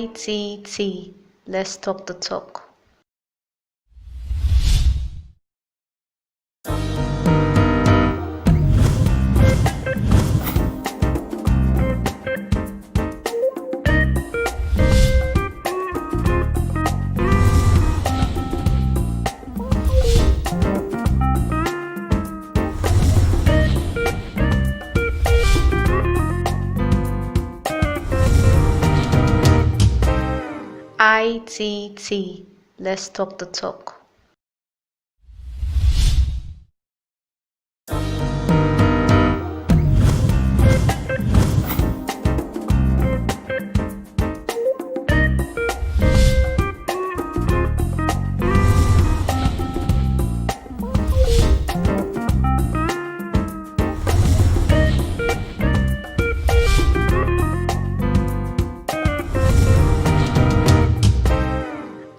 ITT. Let's talk the talk. ITT. Let's talk the talk.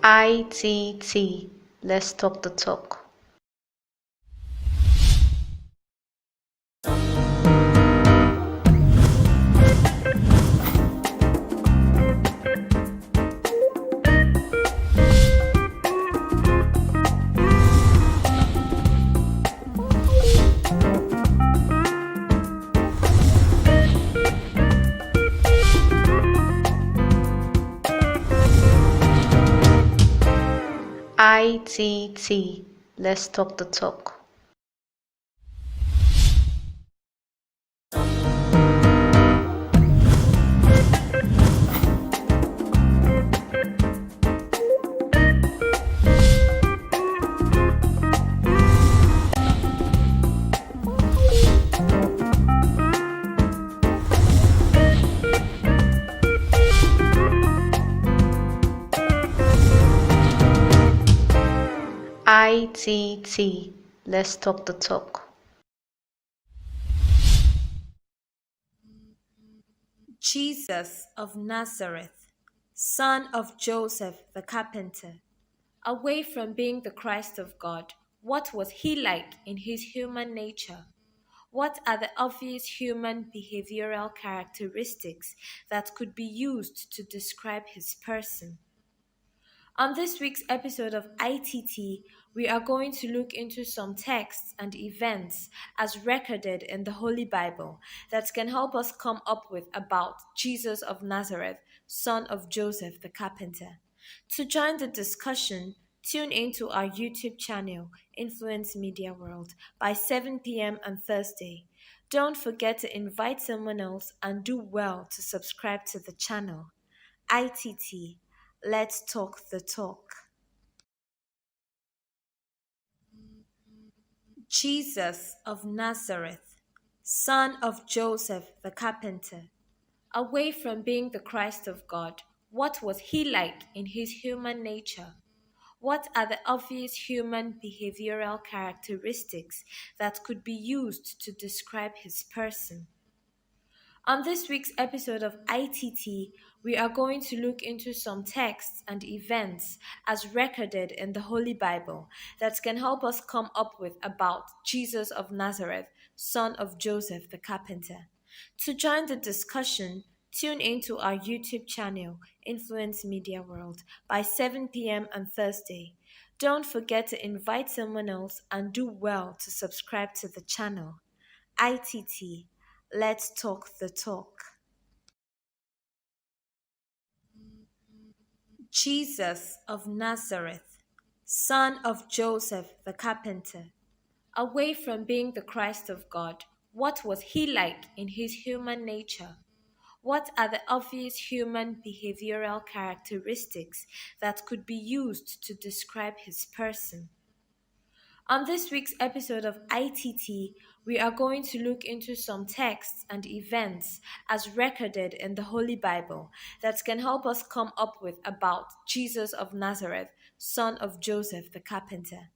ITT. Let's talk the talk. ITT. Let's talk the talk. ITT. Let's talk the talk. Jesus of Nazareth, son of Joseph the Carpenter, away from being the Christ of God, what was he like in his human nature? What are the obvious human behavioral characteristics that could be used to describe his person? On this week's episode of ITT, we are going to look into some texts and events as recorded in the Holy Bible that can help us come up with about Jesus of Nazareth, son of Joseph the Carpenter. To join the discussion, tune into our YouTube channel, Influence Media World, by 7 p.m. on Thursday. Don't forget to invite someone else and do well to subscribe to the channel. ITT. Let's talk the talk. Jesus of Nazareth, son of Joseph the Carpenter, away from being the Christ of God, what was he like in his human nature? What are the obvious human behavioral characteristics that could be used to describe his person? On this week's episode of ITT, we are going to look into some texts and events as recorded in the Holy Bible that can help us come up with about Jesus of Nazareth, son of Joseph the Carpenter. To join the discussion, tune into our YouTube channel, Influence Media World, by 7 p.m. on Thursday. Don't forget to invite someone else and do well to subscribe to the channel. ITT. Let's talk the talk. Jesus of Nazareth, son of Joseph the Carpenter, away from being the Christ of God, what was he like in his human nature? What are the obvious human behavioral characteristics that could be used to describe his person? On this week's episode of ITT, we are going to look into some texts and events as recorded in the Holy Bible that can help us come up with about Jesus of Nazareth, son of Joseph the Carpenter.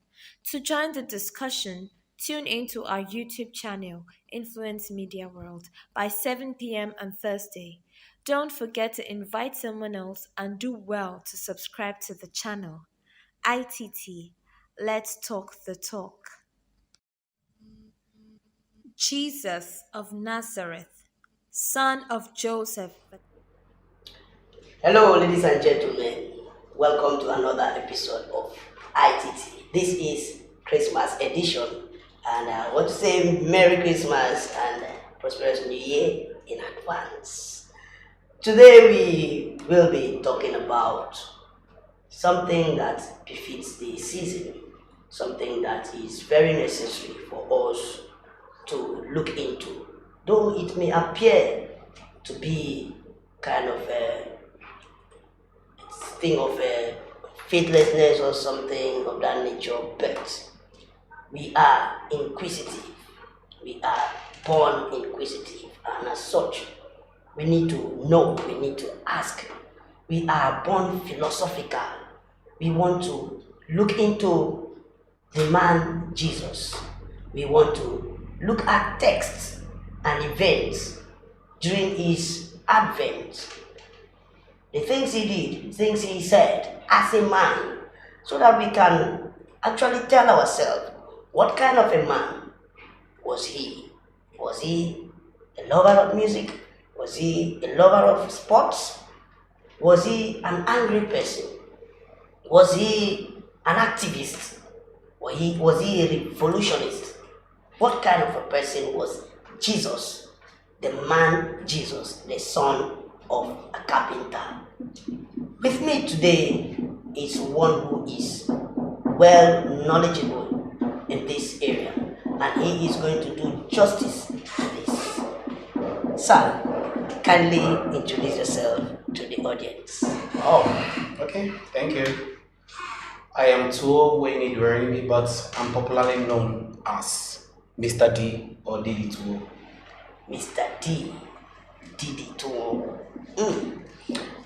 To join the discussion, tune into our YouTube channel, Influence Media World, by 7 p.m. on Thursday. Don't forget to invite someone else and do well to subscribe to the channel. ITT. Let's talk the talk. Jesus of Nazareth, son of Joseph. Hello, ladies and gentlemen. Welcome to another episode of ITT. This is Christmas edition, and I want to say Merry Christmas and prosperous New Year in advance. Today, we will be talking about something that befits the season, something that is very necessary for us to look into, though it may appear to be kind of a thing of faithlessness or something of that nature, but we are inquisitive. We are born inquisitive, and as such, we need to know, we need to ask. We are born philosophical. We want to look into the man Jesus. We want to look at texts and events during his advent, the things he did, things he said as a man, so that we can actually tell ourselves what kind of a man was he? Was he a lover of music? Was he a lover of sports? Was he an angry person? Was he an activist? Was he a revolutionist? What kind of a person was Jesus? The man Jesus, the son of a carpenter. With me today is one who is well knowledgeable in this area, and he is going to do justice to this. Sir, kindly introduce yourself to the audience. Oh, okay. Thank you. I am Diweringimi, but I'm popularly known as Mr. D or Didi too. Mr. D, Didi too.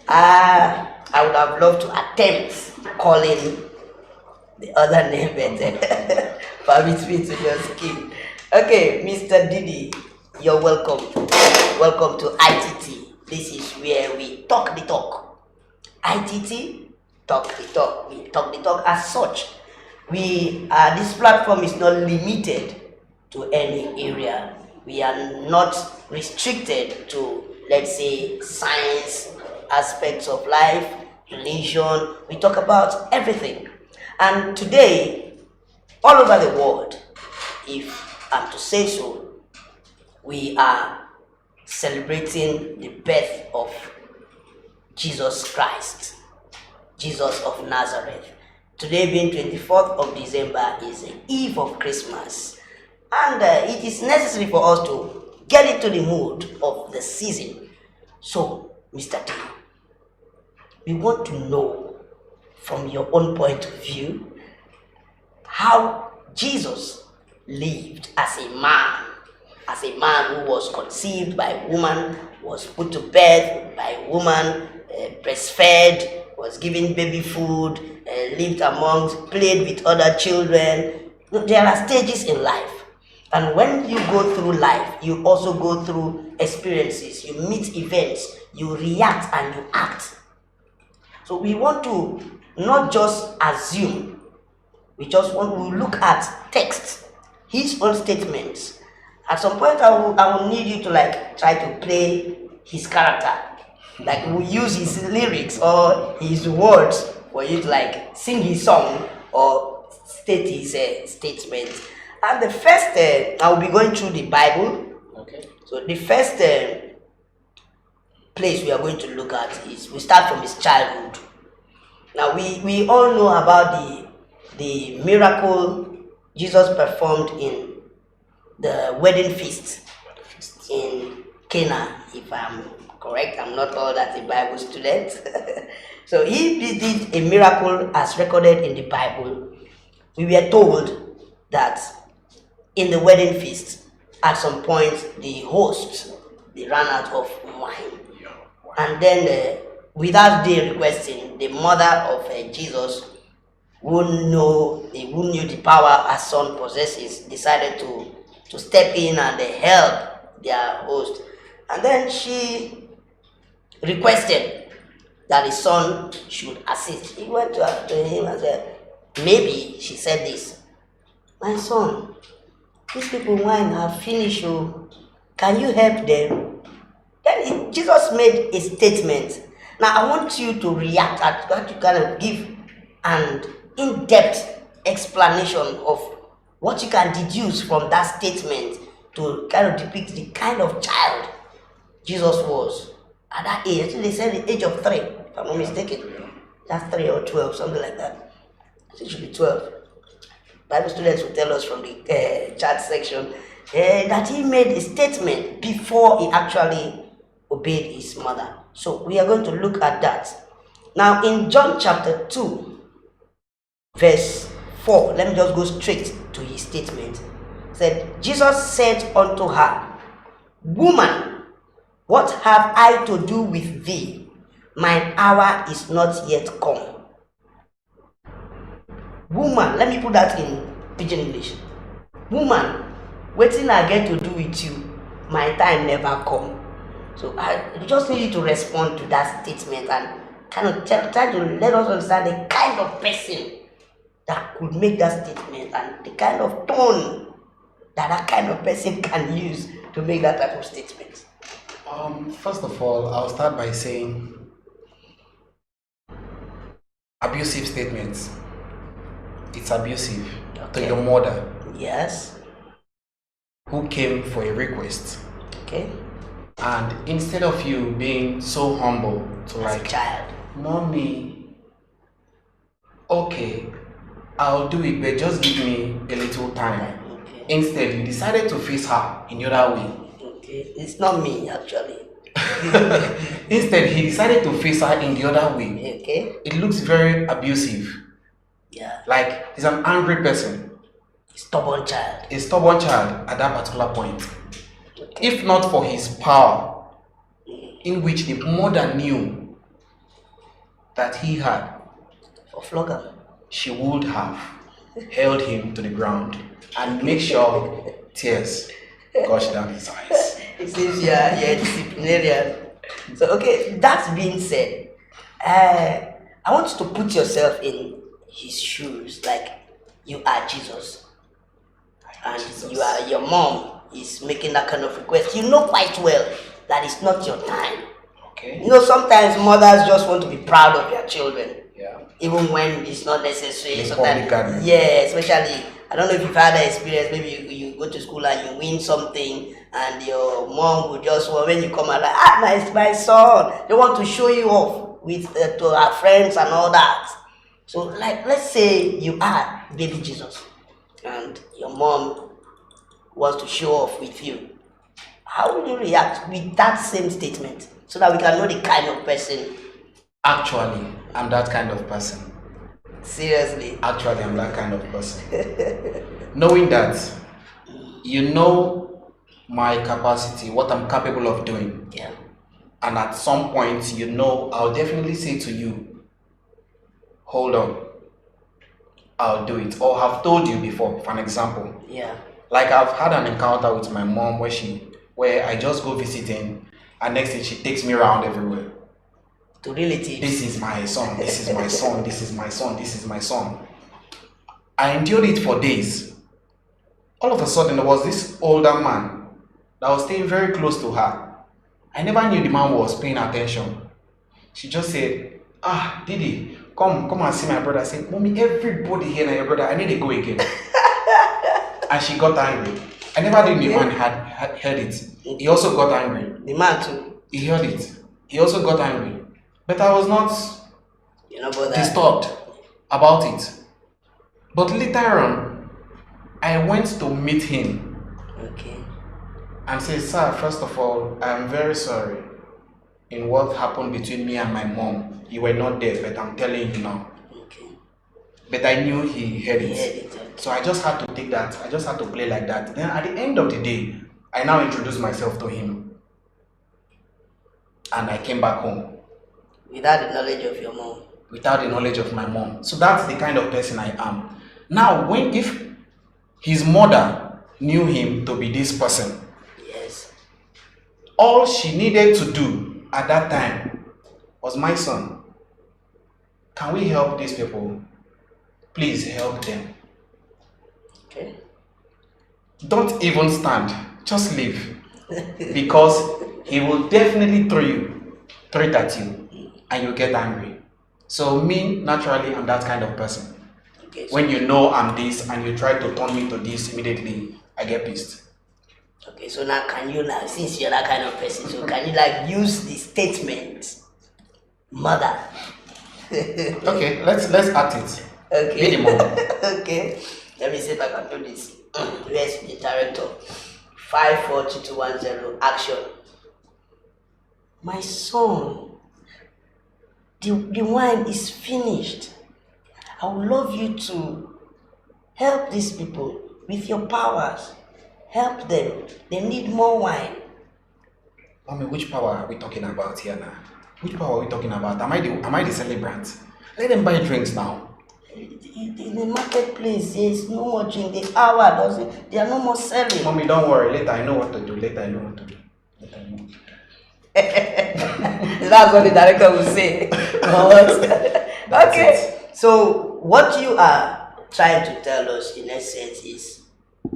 I would have loved to attempt calling the other name, but permit me to just skip. Okay, Mr. Didi, you're welcome. Welcome to ITT. This is where we talk the talk. ITT, talk the talk. We talk the talk as such. This platform is not limited to any area. We are not restricted to, let's say, science, aspects of life, religion. We talk about everything. And today, all over the world, if I'm to say so, we are celebrating the birth of Jesus Christ, Jesus of Nazareth. Today being 24th of December is the eve of Christmas. And it is necessary for us to get into the mood of the season. So, Mr. D, we want to know from your own point of view how Jesus lived as a man who was conceived by a woman, was put to bed by a woman, breastfed, was given baby food, lived amongst, played with other children. There are stages in life. And when you go through life, you also go through experiences, you meet events, you react and you act. So we want to not just assume, we just want to look at text, his own statements. At some point, I will need you to try to play his character. We'll use his lyrics or his words for you to sing his song or state his statement. And the first, I'll be going through the Bible. Okay. So the first place we are going to look at is, we start from his childhood. Now we all know about the miracle Jesus performed in the wedding feast in Cana, if I'm correct. I'm not all that a Bible student. So he did a miracle as recorded in the Bible. We were told that in the wedding feast, at some point, the host, they ran out of wine. And then, without they requesting, the mother of Jesus, who knew the power her son possesses, decided to step in and help their host. And then she requested that his son should assist. He went to him and said, maybe, she said this, my son, these people wine have finished, oh, can you help them? Then Jesus made a statement. Now I want you to react at that, you kind of give an in-depth explanation of what you can deduce from that statement to kind of depict the kind of child Jesus was at that age. I think they said the age of 3, if I'm not mistaken. That's 3 or 12, something like that. I think it should be 12. Bible students will tell us from the chat section that he made a statement before he actually obeyed his mother. So we are going to look at that. Now in John chapter 2, verse 4, let me just go straight to his statement. It said, Jesus said unto her, Woman, what have I to do with thee? Mine hour is not yet come. Woman, let me put that in pidgin English. Woman, wetin I get to do with you? My time never come. So I just need you to respond to that statement and kind of try to let us understand the kind of person that could make that statement and the kind of tone that kind of person can use to make that type of statement. First of all, I'll start by saying abusive statements. It's abusive to your mother. Yes. Who came for a request. Okay. And instead of you being so humble to like, child, Mommy, okay, I'll do it, but just give me a little time. Okay. Instead, you decided to face her in the other way. Okay, it's not me actually. Instead, he decided to face her in the other way. Okay. It looks very abusive. Yeah. Like he's an angry person. Stubborn child. A stubborn child at that particular point. Okay. If not for his power, in which the mother knew that he had, For flogger, she would have held him to the ground and make sure tears gushed down his eyes. it seems you're a disciplinarian. So okay, that being said, I want you to put yourself in his shoes, like you are Jesus. And you are, your mom is making that kind of request. You know quite well that it's not your time. Okay. You know, sometimes mothers just want to be proud of their children. Yeah. Even when it's not necessary. In Sometimes, public gathering. yeah, especially, I don't know if you've had that experience. Maybe you go to school and you win something, and your mom will just, well, when you come out, like, my son, they want to show you off with to our friends and all that. So, like, let's say you are baby Jesus, and your mom wants to show off with you. How will you react with that same statement so that we can know the kind of person? Actually, I'm that kind of person. Seriously. Actually, I'm that kind of person. Knowing that, you know my capacity, what I'm capable of doing. Yeah. And at some point, you know, I'll definitely say to you, hold on, I'll do it. Or have told you before, for an example. Yeah. Like I've had an encounter with my mom where I just go visiting, and next thing she takes me around everywhere. To relatives. This is my son, this is my son, this is my son, this is my son. I endured it for days. All of a sudden, there was this older man that was staying very close to her. I never knew the man was paying attention. She just said, Didi, come and see my brother. I said, Mommy, everybody here and your brother, I need to go again. And she got angry. I never knew the man had heard it. He also got angry. The man too. He heard it. He also got angry. But I was not disturbed about it. But later on, I went to meet him. Okay. And said, Sir, first of all, I am very sorry in what happened between me and my mom. You were not there, but I'm telling you now. Okay. But I knew he heard it. So I just had to take that. I just had to play like that. Then at the end of the day, I now introduced myself to him. And I came back home. Without the knowledge of your mom. Without the knowledge of my mom. So that's the kind of person I am. Now, if his mother knew him to be this person, yes, all she needed to do at that time was, my son, can we help these people? Please help them. Okay. Don't even stand, just leave. Because he will definitely throw it at you. and you get angry. So me, naturally, I'm that kind of person. Okay. So When you know I'm this and you try to turn me to this, immediately I get pissed. okay, so now can you now, since you're that kind of person, so can you like use the statement mother? Okay, let's act it. Okay. Be the mom. Okay. Let me see if I can do this. Where's the director? 5, 4, 2, 2, 1, 0, action. My son, the wine is finished. I would love you to help these people with your powers. Help them. They need more wine. Mommy, which power are we talking about here now? Which power are we talking about? Am I the celebrant? Let them buy drinks now. In the marketplace, there is no more drink. The hour doesn't. They are no more selling. Mommy, don't worry. Later I know what to do. Later I know what to do. Later I know what to do. That's what the director will say. Okay. So what you are trying to tell us in essence is,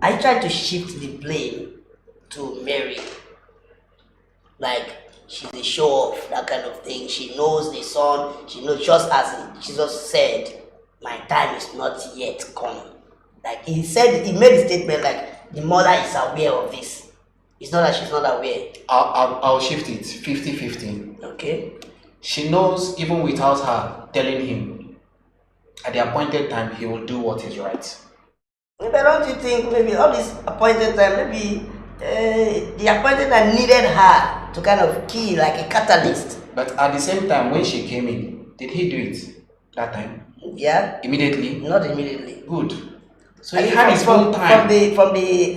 I try to shift the blame to Mary. Like she's a show off, that kind of thing. She knows the son. She knows, just as Jesus said, my time is not yet come. Like he made a statement like the mother is aware of this. It's not that she's not aware. I'll shift it 50-50. Okay. She knows even without her telling him, at the appointed time he will do what is right. But don't you think maybe all this appointed time, maybe the appointed time needed her to kind of kill, like a catalyst? But at the same time, when she came in, did he do it that time? Yeah. Immediately? Not immediately. Good. So he had his own time. From the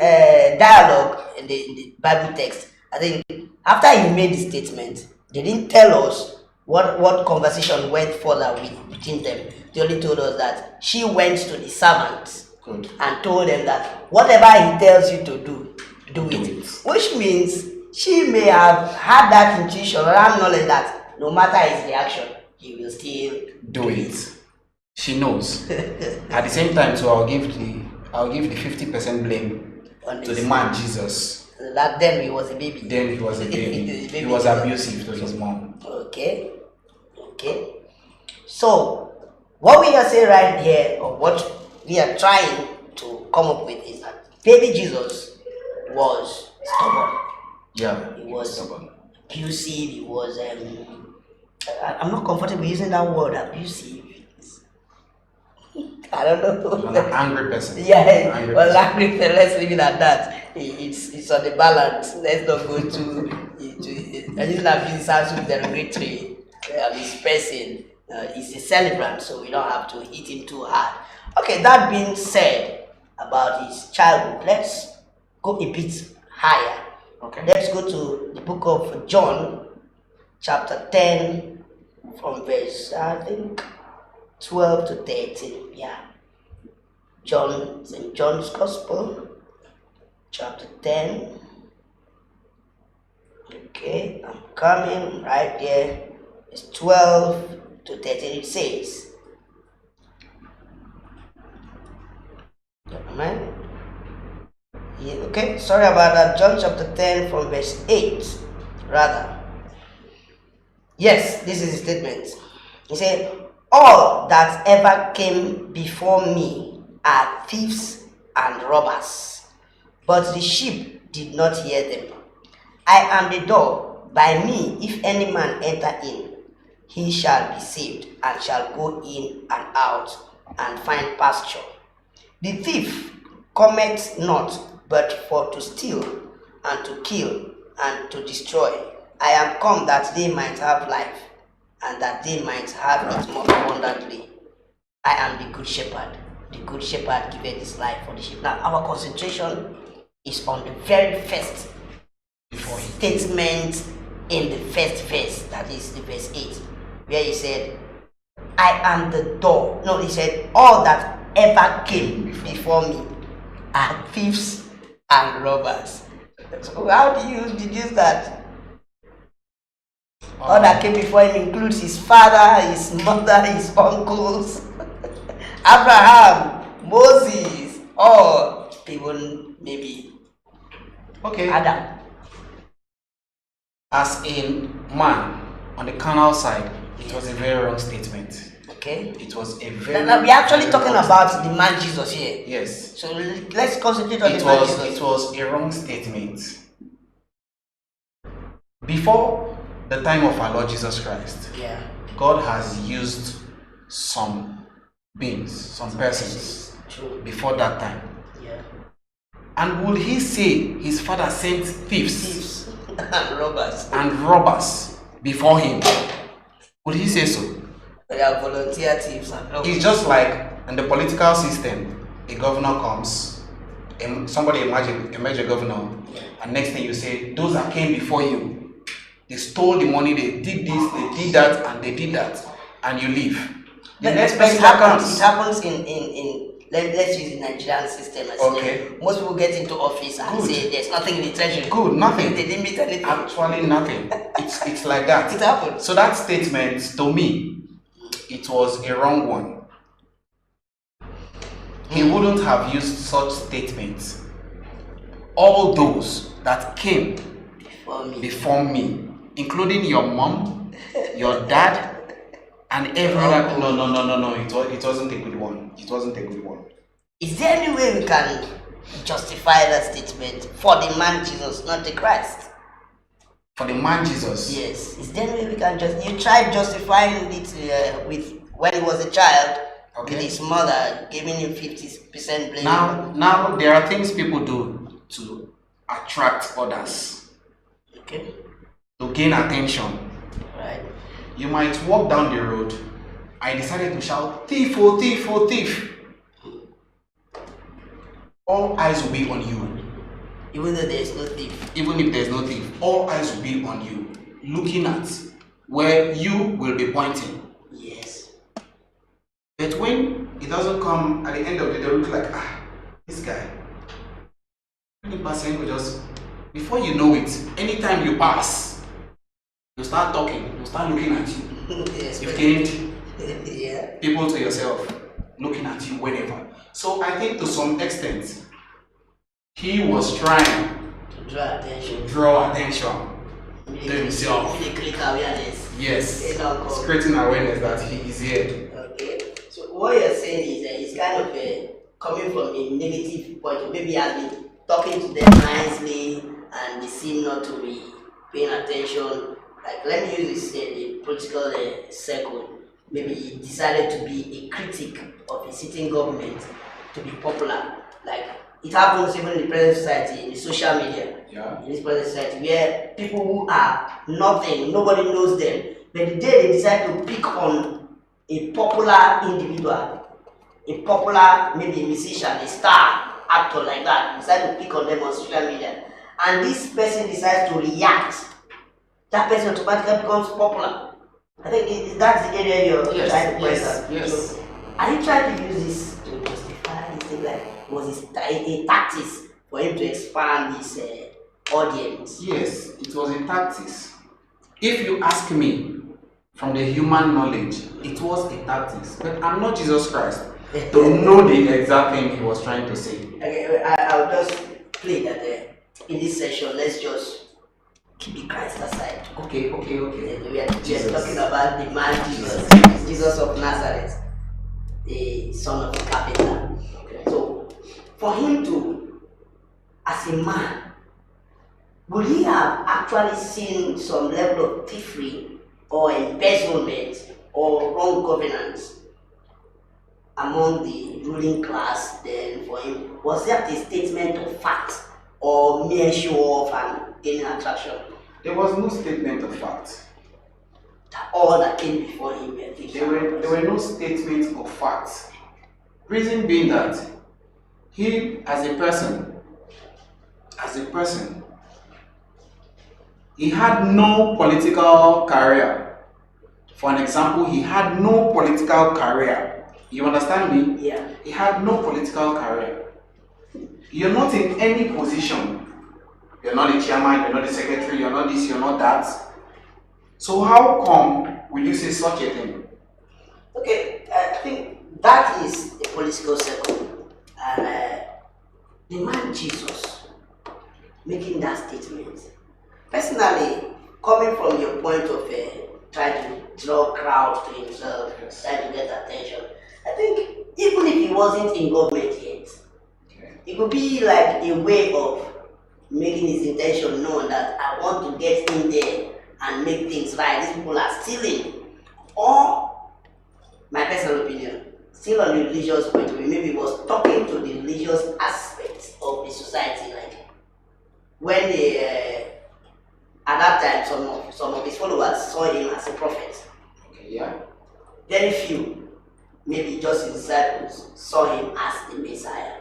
dialogue in the Bible text, I think after he made the statement, they didn't tell us what conversation went further between them. They only told us that she went to the servants. Good. And told them that whatever he tells you to do it. Which means she may have had that intuition or that knowledge that no matter his reaction, he will still do it. She knows. At the same time, so I'll give the 50% blame to the man Jesus. That then he was a baby. Then he was a baby. He was abusive to his mom. Okay. So what we are saying right here, or what we are trying to come up with, is that baby Jesus was stubborn. Yeah, He was stubborn. abusive. He was I'm not comfortable using that word, abusive. I don't know. An angry person. Yeah, angry angry person. Let's leave it at that. It's on the balance. Let's not go to I using abuse sounds too derogatory. This person is a celebrant, so we don't have to hit him too hard. Okay, that being said about his childhood, let's go a bit higher. Okay. Let's go to the book of John, chapter 10, from verse, I think, 12 to 13. Yeah. St. John's Gospel, chapter 10. Okay, I'm coming right there. It's 12 to 13. It says, Amen. Yeah, okay, sorry about that. John chapter 10 from verse 8, rather. Yes, this is the statement. He said, all that ever came before me are thieves and robbers, but the sheep did not hear them. I am the door. By me, if any man enter in, he shall be saved, and shall go in and out, and find pasture. The thief cometh not, but for to steal, and to kill, and to destroy. I am come that they might have life, and that they might have it more abundantly. I am the good shepherd. The good shepherd giveth his life for the sheep. Now, our concentration is on the very first statement in the first verse, that is the verse 8, where he said, I am the door. No, he said, all that ever came before me are thieves and robbers. So how do you deduce that? All that came before him includes his father, his mother, his uncles, Abraham, Moses, or even maybe Adam. As in man, on the carnal side, It was a very wrong statement. Okay. It was a very. Now we're actually talking about the man Jesus here. Yes. So let's concentrate on the man Jesus. It was a wrong statement. Before the time of our Lord Jesus Christ, Yeah. God has used some beings, some persons True. before that time. Yeah. And would he say his father sent thieves And robbers. and robbers before him? Would he say so? They are volunteer thieves and robbers. It's just like in the political system, a governor comes, somebody emerge a governor, and next thing you say, those that came before you, they stole the money, they did this, they did that, and they did that, and you leave. The next person that comes. It happens in let's use the Nigerian system as Okay. most people get into office and say there's nothing in the treasury. Good, nothing. They didn't meet anything. Actually, nothing. It's like that. It happens. So that statement, to me, it was a wrong one. He wouldn't have used such statements. All those that came before me, including your mom, your dad, and every other. No. It wasn't a good one. It wasn't a good one. Is there any way we can justify that statement for the man Jesus, not the Christ? For the man Jesus. Yes. Is there any way we can you tried justifying it with when he was a child, Okay. with his mother giving him 50% blame? Now there are things people do to attract others, Okay. to gain attention. Right. You might walk down the road. I decided to shout, thief, oh thief, oh thief. All eyes will be on you. Even though there is no thief. Even if there's no thief, all eyes will be on you, looking at where you will be pointing. Yes. But when it doesn't come at the end of the day, look like, this guy. Any person will just, before you know it, anytime you pass, you start talking, you start looking at you. Yes. You've gained Yeah. people to yourself, looking at you whenever. So I think to some extent, he was trying To draw attention. to draw attention to himself. To create awareness. Yes, It's not it's called- creating awareness that he is here. Okay. So what you're saying is that it's kind of coming from a negative point of maybe he has been talking to them nicely and they seem not to be paying attention. Like, let me use this the political circle. Maybe he decided to be a critic of a sitting government to be popular. Like, it happens even in the present society, in the social media. Yeah. In this present society, where people who are nothing, nobody knows them, but the day they decide to pick on a popular individual, a popular, maybe a musician, a star, actor like that, decide to pick on them on social media, and this person decides to react, that person automatically becomes popular. I think that's the area you're trying to point out. yes. So, are you trying to use this to justify this thing? Like, was it a tactics for him to expand his audience? Yes, it was a tactics. If you ask me, from the human knowledge, it was a tactics. But I'm not Jesus Christ to know the exact thing he was trying to say. Okay, I'll just play that in this session. Let's just keep the Christ aside. Okay. We are just Jesus. talking about the man Jesus, Jesus of Nazareth, the son of a carpenter. So, for him to, as a man, would he have actually seen some level of thievery or embezzlement or wrong governance among the ruling class? Then, for him, was that a statement of fact or mere show off and gaining attraction? There was no statement of fact. All that came before him were thieves. There were no statements of fact. Reason being that he, as a person, he had no political career. For an example, he had no political career. You understand me? Yeah. He had no political career. You're not in any position. You're not the chairman, you're not the secretary, you're not this, you're not that. So how come will you say such a thing? Okay, I think that is a political circle. And the man Jesus making that statement. Personally, coming from your point of try to draw crowd to himself, try to get attention. I think even if he wasn't in government yet, it could be like a way of making his intention known that I want to get in there and make things right. These people are stealing. Or, my personal opinion, still on the religious point of view, maybe he was talking to the religious aspects of the society. Like when they, at that time, some of his followers saw him as a prophet. Okay, yeah. Very few, maybe just his disciples, saw him as the Messiah.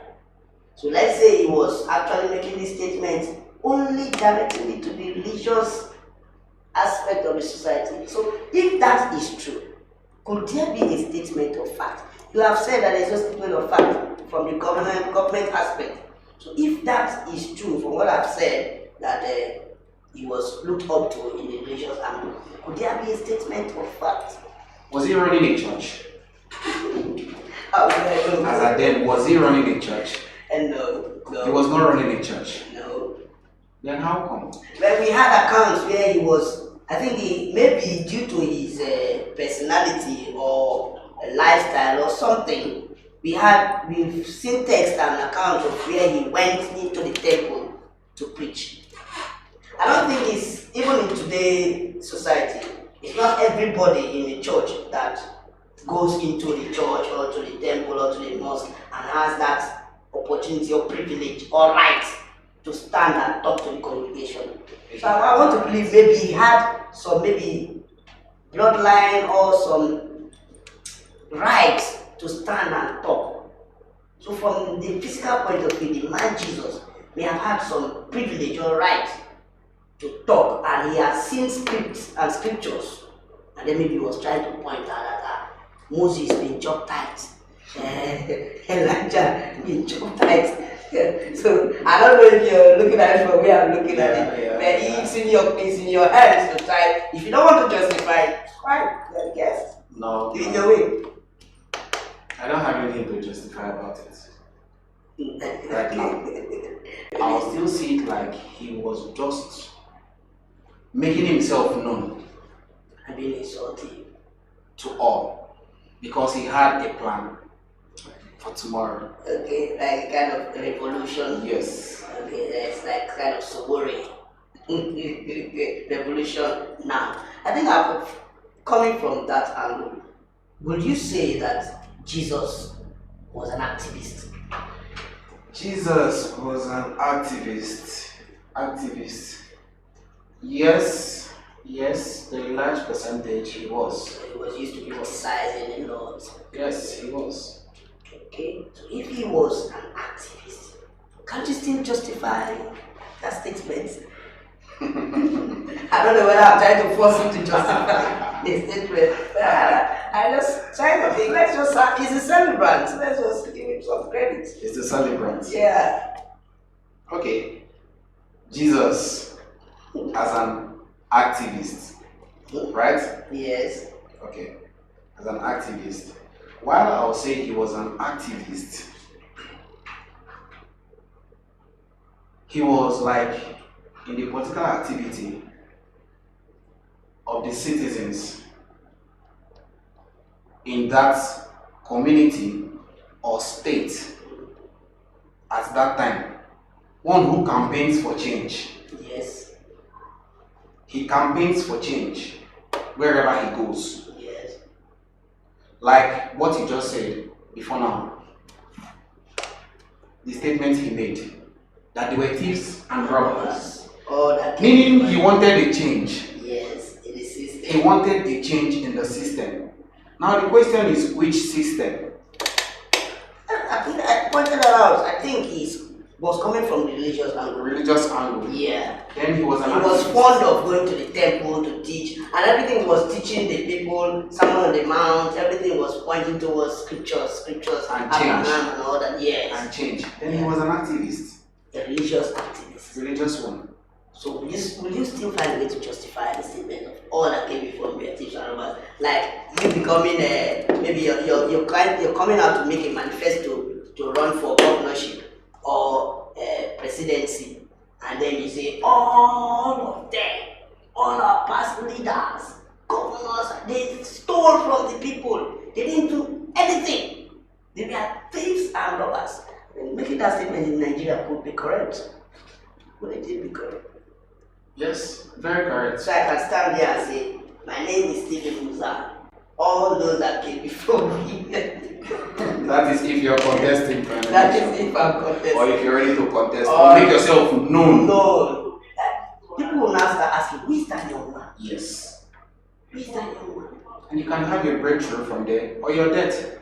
So let's say he was actually making this statement only directly to the religious aspect of the society. So if that is true, could there be a statement of fact? You have said that there is no statement of fact from the government aspect. So if that is true, from what I've said, that he was looked up to in the religious angle, could there be a statement of fact? Was he running a church? As at then, was he running a church? And no. He was not running a church. No. Then how come? Well, we had accounts where he was, I think maybe due to his personality or lifestyle or something, we've seen text and accounts of where he went into the temple to preach. I don't think it's, even in today's society, it's not everybody in the church that goes into the church or to the temple or to the mosque and has that opportunity or privilege or right to stand and talk to the congregation. So I want to believe maybe he had some maybe bloodline or some rights to stand and talk. So from the physical point of view, the man Jesus may have had some privilege or right to talk, and he has seen scripts and scriptures, and then maybe he was trying to point out that Moses been chopped tight. Elijah been chopped tight. So I don't know if you're looking at it from where I'm looking at it, but it's in your hands to try. If you don't want to justify it, fine, I guess. No. Do it your way. I don't have anything to justify about it. Right now. I'll still see it like he was just making himself known. I'm being insulting to all because he had a plan for tomorrow. Okay, like kind of revolution. Yes. Okay, that's like kind of sobering. Revolution now. I think coming from that angle, would you say that Jesus was an activist? Jesus was an activist. Yes, the large percentage he was. He was used to criticizing a lot. Yes, he was. Okay, so if he was an activist, can't you still justify that statement? I don't know whether I'm trying to force him to justify the statement. I just try to think, he's a celebrant, let's just give him some credit. He's a celebrant. Yeah. Okay, Jesus as an activist, right? Yes. Okay, as an activist. While I'll say he was an activist, he was like in the political activity of the citizens in that community or state at that time. One who campaigns for change. Yes. He campaigns for change wherever he goes. Yes. Like what he just said before now. The statement he made that they were thieves and robbers. Meaning he wanted a change. Yes, in the system. He wanted a change in the system. Now the question is, which system? I pointed that out. I think he was coming from the religious angle. Religious angle. Yeah. Then he was fond of going to the temple to teach, and everything he was teaching the people, Sermon on the Mount, everything was pointing towards scriptures and Abraham change. and all that. Yes. And change. Then he was an activist. A religious activist. Religious one. So will you still find a way to justify the statement of all that came before me, tips and robbers? Like you becoming maybe you're coming out to make a manifesto to run for governorship or presidency, and then you say all of them, all our past leaders, governors, stole from the people. They didn't do anything. They were thieves and robbers. Making that statement in Nigeria could be correct. Would it be correct? Yes, very correct. So I can stand here and say, my name is Stephen Muzan. All those that came before me. That is if you're contesting. That is if I'm contesting. Or if you're ready to contest. Or make yourself known. No. People will now start asking, who is that young man? Yes. Who is that young man? And you can have your breakthrough from there, or your death.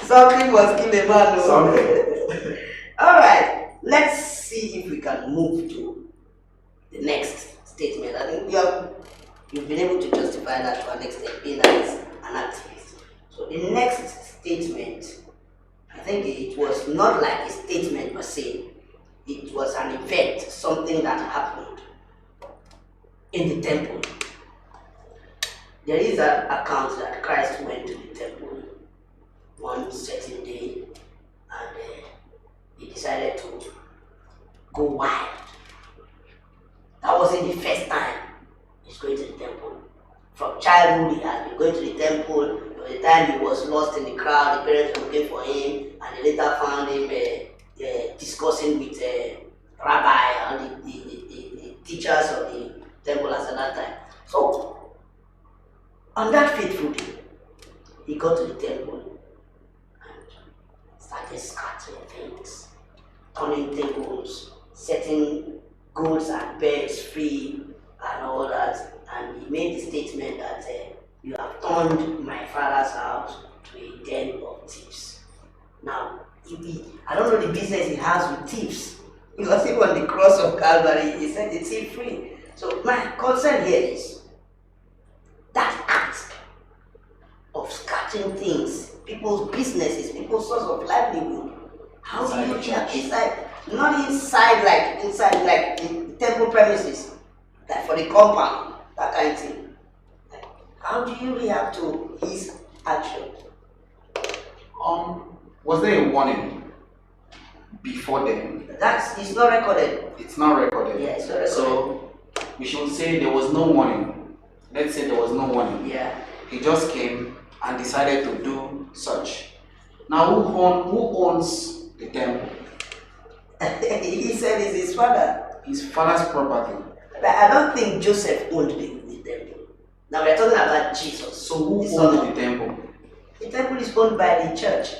Something was kill a man. Something. Alright, let's see if we can move to the next statement. I think you've been able to justify that to an extent, being as an activist. So the next statement, I think it was not like a statement per se. It was an event, something that happened in the temple. There is an account that Christ went to the temple one certain day and he decided to go wild. That wasn't the first time he's going to the temple. From childhood, he has been going to the temple. By the time he was lost in the crowd, the parents were looking for him, and they later found him discussing with rabbi and the teachers of the temple at that time. So, on that fateful day, he got to the temple and started scattering things, turning tables, setting goats and birds free, and all that. And he made the statement that you have turned my father's house to a den of thieves. Now, I don't know the business he has with thieves, because even on the cross of Calvary, he set the thief free. So my concern here is that act of scattering things, people's businesses, people's source of livelihood. How do you check inside? Not inside like the temple premises, like for the compound, that kind of thing. Like, how do you react to his action? Was there a warning before then? It's not recorded. It's not recorded. Yeah, it's not recorded. So we should say there was no warning. Let's say there was no warning. Yeah. He just came and decided to do such. Now who owns the temple? He said it's his father. His father's property. But I don't think Joseph owned the temple. Now we're talking about Jesus. So who owns the temple? The temple is owned by the church.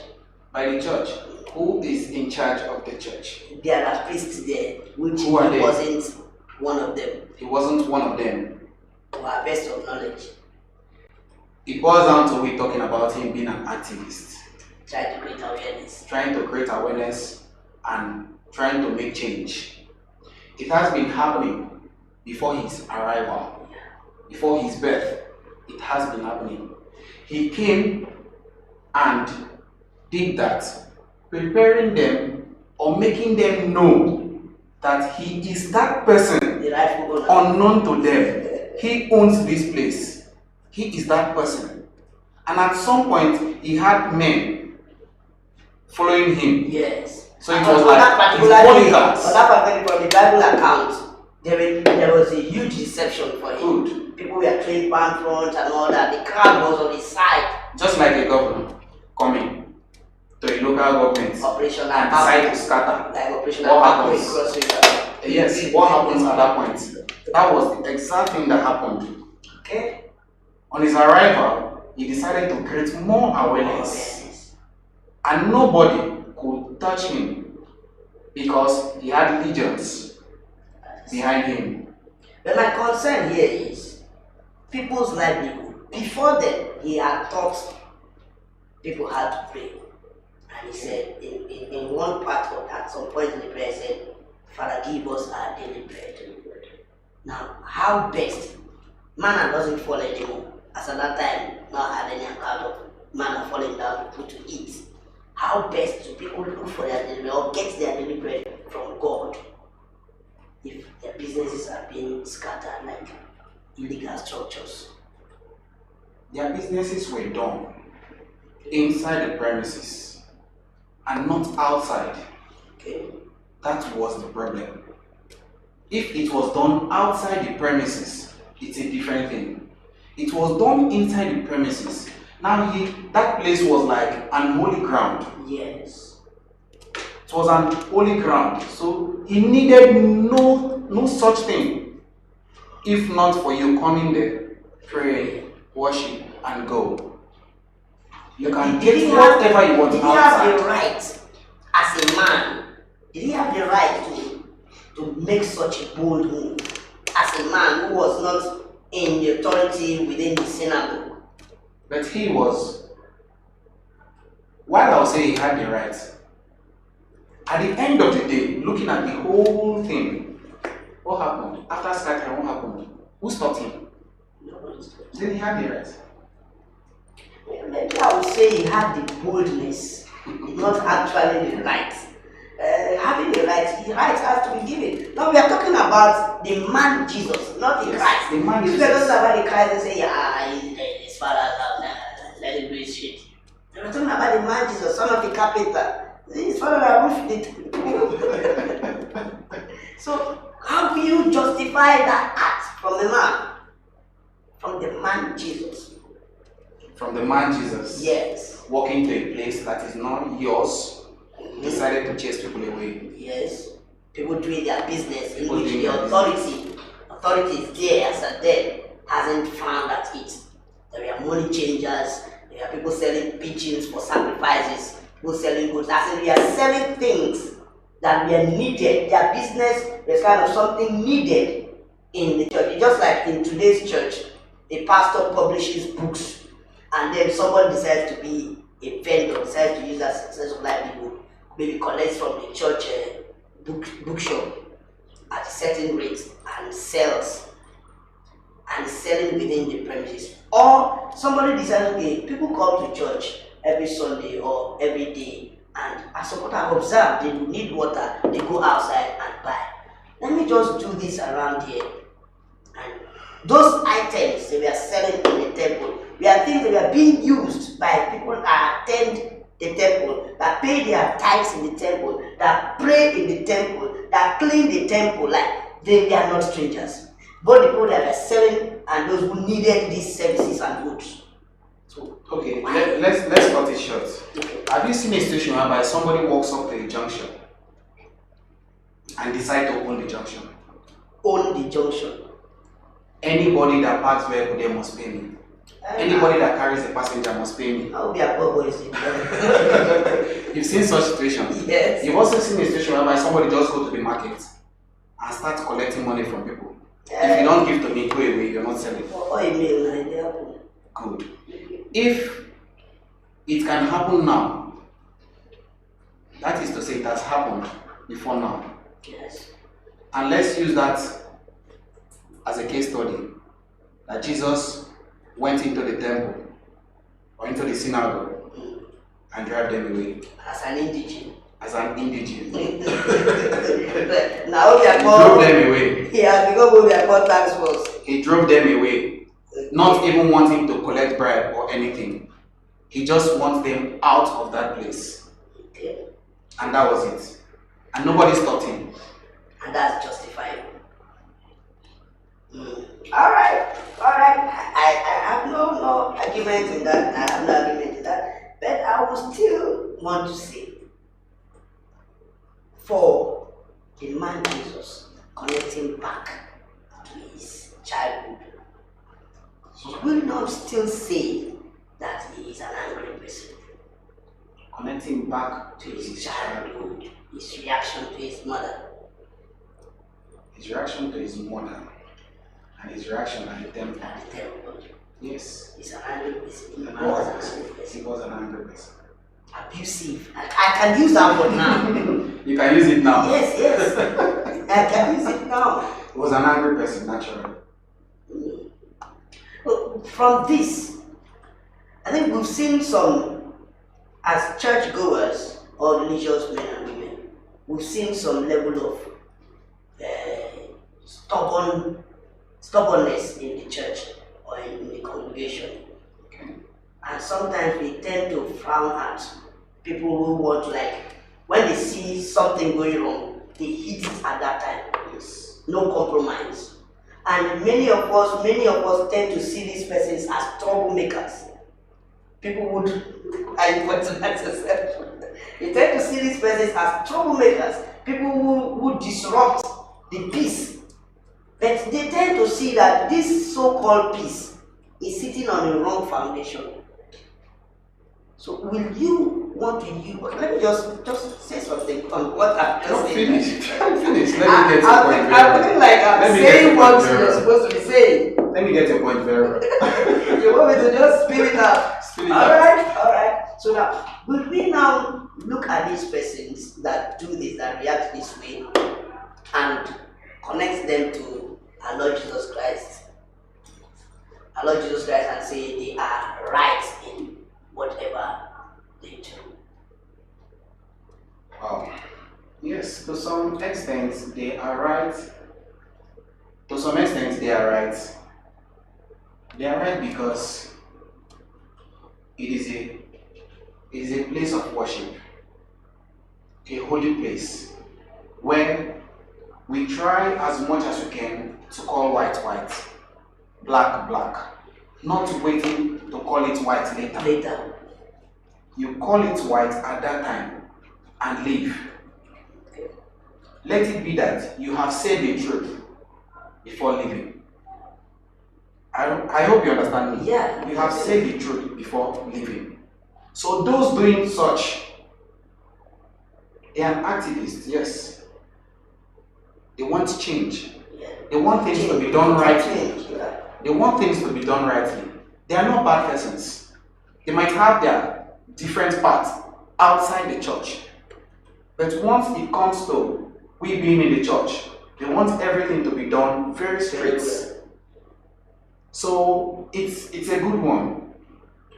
By the church. Who is in charge of the church? There are priests there, which Who are they? wasn't one of them. He wasn't one of them. To our best of knowledge. It boils down to we talking about him being an activist. Try to create awareness. Trying to create awareness and trying to make change. It has been happening before his arrival, before his birth. It has been happening. He came and did that, preparing them or making them know that he is that person, The rightful owner. unknown to them. He owns this place. He is that person. And at some point, he had men following him. Yes. So it And was on like that his particular day, bodyguards. on that particular from the Bible account, there was a huge reception for him. Good. People were trained band front and all that. The crowd was on his side. Just like a governor coming to a local government Operational and decide to scatter. Like operational What power happens? across river. Yes, what happens at that point? That was the exact thing that happened. Okay. On his arrival, he decided to create more awareness. And nobody could touch him because he had legions behind him. But my concern here is people's livelihood. Before then, he had taught people how to pray. And he said, in one part of at some point in the prayer, he said, Father, give us our daily bread. Now, how best? Manna doesn't fall anymore. As at that time, not had any account of manna falling down to put to eat. How best do people look for their daily bread or get their daily bread from God if their businesses are being scattered like illegal structures? Their businesses were done inside the premises and not outside. Okay. That was the problem. If it was done outside the premises, it's a different thing. It was done inside the premises. Now that place was like an holy ground. Yes. It was an holy ground. So he needed no such thing. If not for you coming there, pray, worship, and go. You can get whatever you want Did he outside. have the right, as a man, did he have the right to make such a bold move? As a man who was not in the authority within the synagogue. But he was, while I'll say he had the right, at the end of the day, looking at the whole thing, what happened? After scattering, what happened? Who stopped him? Nobody stopped. Then he had the right. Maybe I would say he had the boldness, not actually the right. Having the right has to be given. Now we are talking about the man Jesus, not the Christ. The man If Jesus. we are talking about the Christ and say, his father, let him do his shit. We are talking about the man Jesus, son of the carpenter. His father roofed it. So how do you justify that act from the man? From the man Jesus. From the man Jesus. Yes. Walking to a place that is not yours, decided to chase people away. Yes. People doing their business in People which doing the their authority is there as a dead hasn't found that it. There are money changers, there are people selling pigeons for sacrifices, people selling goods. As in, we are selling things that were needed. Their business is kind of something needed in the church. Just like in today's church, a pastor publishes books and then somebody decides to be a vendor, decides to use that success of livelihood, maybe collects from the church bookshop at a certain rate and sells, and is selling within the premises. Or somebody decides, okay, people come to church every Sunday or every day, and as what I've observed, they need water, they go outside and buy. Let me just do this around here. And those items they were selling in the temple were things that were being used by people that attend the temple, that pay their tithes in the temple, that pray in the temple, that clean the temple. Like they are not strangers. But the people that were selling and those who needed these services and goods. So Okay, let's cut it short. okay. Have you seen a situation whereby somebody walks up to a junction and decide to own the junction? Own the junction. Anybody that parks vehicle there must pay me. Anybody that carries a passenger must pay me. How be a poor boy? You've seen such situations. Yes. You've also seen a situation whereby somebody just go to the market and start collecting money from people. If you don't give to me, go away, you're not selling. Or email, and they happen. Good. If it can happen now, that is to say it has happened before now. Yes. And let's use that as a case study. That Jesus went into the temple or into the synagogue and drive them away As an indigent. as an indigent. Now we are He drove called. them away. Yeah, because we are called tax force. He drove them away, not even wanting to collect bribe or anything. He just wants them out of that place. Okay. And that was it. And nobody stopped him. And that's justifiable. Alright. I have no argument in that. I have no argument in that. But I will still want to say, for the man Jesus connecting back to his childhood, he will not still say that he is an angry person. Connecting back To his childhood, his reaction to his mother. his reaction to his mother and his reaction at the temple. At the temple. Yes. He's an angry person. He An was angry an person. angry person. He was an angry person. Abusive. I can use that word now. You can use it now. Yes. I can use it now. He was an angry person, naturally. Well, from this, I think we've seen some, as churchgoers or religious men and women, we've seen some level of stubbornness in the church or in the congregation. Okay. And sometimes we tend to frown at people who want to, like, when they see something going wrong, they hit it at that time. Yes. No compromise. And many of us tend to see these persons as troublemakers. People would, I put to that exception. You tend to see these persons as troublemakers, people who disrupt the peace. But they tend to see that this so-called peace is sitting on the wrong foundation. So will you want to use, let me just say something on what I've just No, said. finish. Finish. Let me get your point I'm very feeling like I'm Let me get saying your what point very you're well. supposed to be saying. Let me get your point very well. You want me to just spill it out? Spill it out. Alright. So now, will we now look at these persons that do this, that react this way, and connect them to our Lord Jesus Christ? Our Lord Jesus Christ, and say they are right in whatever they do. Wow. Yes, to some extent they are right. To some extent they are right. They are right because it is a place of worship, a holy place, where we try as much as we can to call white white, black black, not waiting to call it white later. You call it white at that time and leave. Let it be that you have said the truth before leaving. I hope you understand me. Yeah. You have said the truth before leaving. So those doing such, they are activists, yes. They want change. Yeah. They want things to be done rightly. Change, yeah. They want things to be done rightly. They are not bad persons. They might have their different paths outside the church. But once it comes to we being in the church, they want everything to be done very straight. So it's a good one.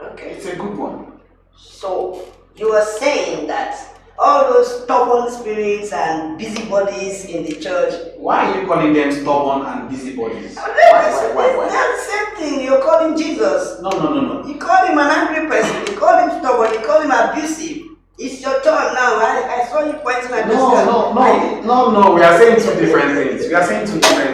Okay. It's a good one. So you are saying that all those stubborn spirits and busybodies in the church. Why are you calling them stubborn and busybodies? Why? Why? That's the same thing. You're calling Jesus. No. You call him an angry person. You call him stubborn. You call him abusive. It's your turn now. I saw you pointing at yourself. No. We are saying two different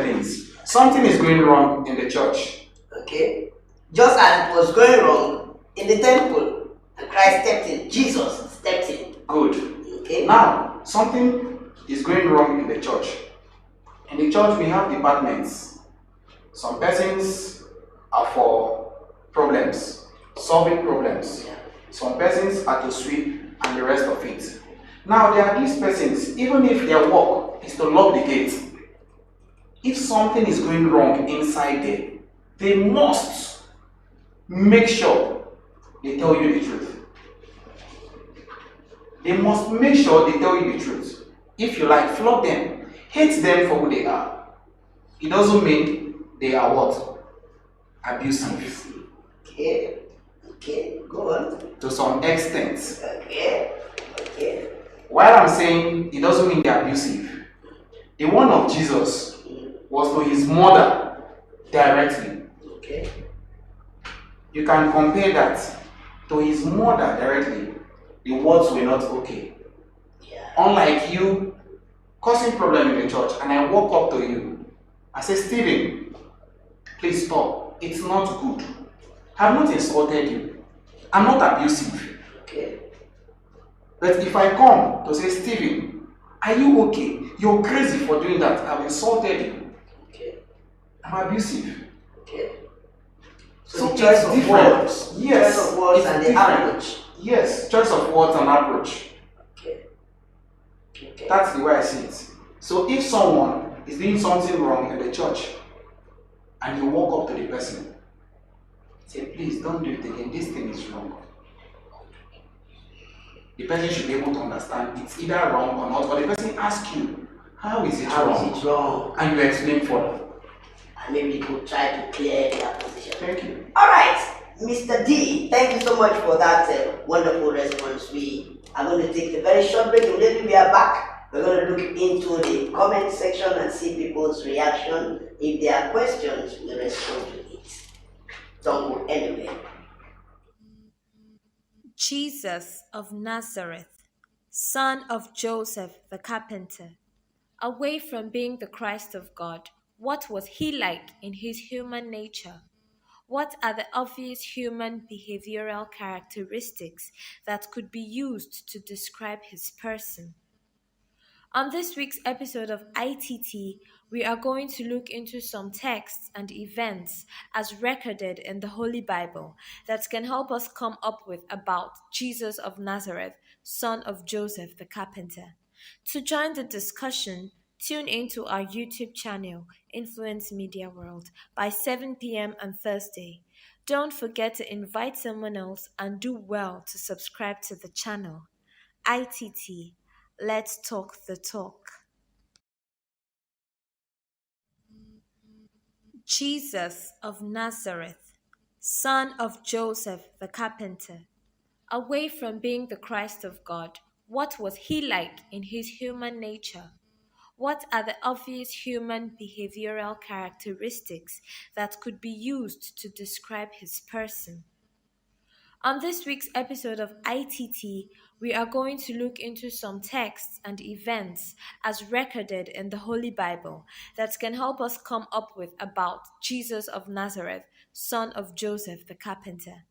things. Something is going wrong in the church. Okay. Just as it was going wrong in the temple, and Christ stepped in. Jesus stepped in. Good. Okay. Now, something is going wrong in the church. In the church, we have departments. Some persons are for problems, solving problems. Some persons are to sweep and the rest of it. Now, there are these persons, even if their work is to lock the gate, if something is going wrong inside there, they must make sure they tell you the truth. They must make sure they tell you the truth. If you like, flog them, hate them for who they are. It doesn't mean they are what? Abusive. Okay, go on. To some extent. Okay. While I'm saying it doesn't mean they're abusive, the one of Jesus was to his mother directly. Okay. You can compare that to his mother directly. The words were not okay. Yeah. Unlike you causing problem in the church, and I walk up to you, I say, Stephen, please stop. It's not good. I have not insulted you. I'm not abusive. Okay. But if I come to say, Stephen, are you okay? You're crazy for doing that. I've insulted you. Okay. I'm abusive. Okay. So the choice it's of different. words. Yes. Choice of words it's and the different. approach. Yes, choice of words and approach. Okay. That's the way I see it. So if someone is doing something wrong in the church and you walk up to the person, say, please don't do it again, this thing is wrong. The person should be able to understand it's either wrong or not, or the person asks you, how is it wrong? And you explain further. And maybe you could try to clear their position. Thank you. Alright, Mr. D, thank you so much for that wonderful response. We are going to take a very short break. Immediately we are back. We're going to look into the comment section and see people's reaction. If there are questions, we respond to it. Don't go anywhere. Jesus of Nazareth, son of Joseph the Carpenter, away from being the Christ of God, what was he like in his human nature? What are the obvious human behavioral characteristics that could be used to describe his person? On this week's episode of ITT, we are going to look into some texts and events as recorded in the Holy Bible that can help us come up with about Jesus of Nazareth, son of Joseph the Carpenter. To join the discussion, tune into our YouTube channel, Influence Media World, by 7 p.m. on Thursday. Don't forget to invite someone else and do well to subscribe to the channel. ITT, let's talk the talk. Jesus of Nazareth, son of Joseph the Carpenter. Away from being the Christ of God, what was he like in his human nature? What are the obvious human behavioral characteristics that could be used to describe his person? On this week's episode of ITT, we are going to look into some texts and events as recorded in the Holy Bible that can help us come up with about Jesus of Nazareth, son of Joseph the Carpenter.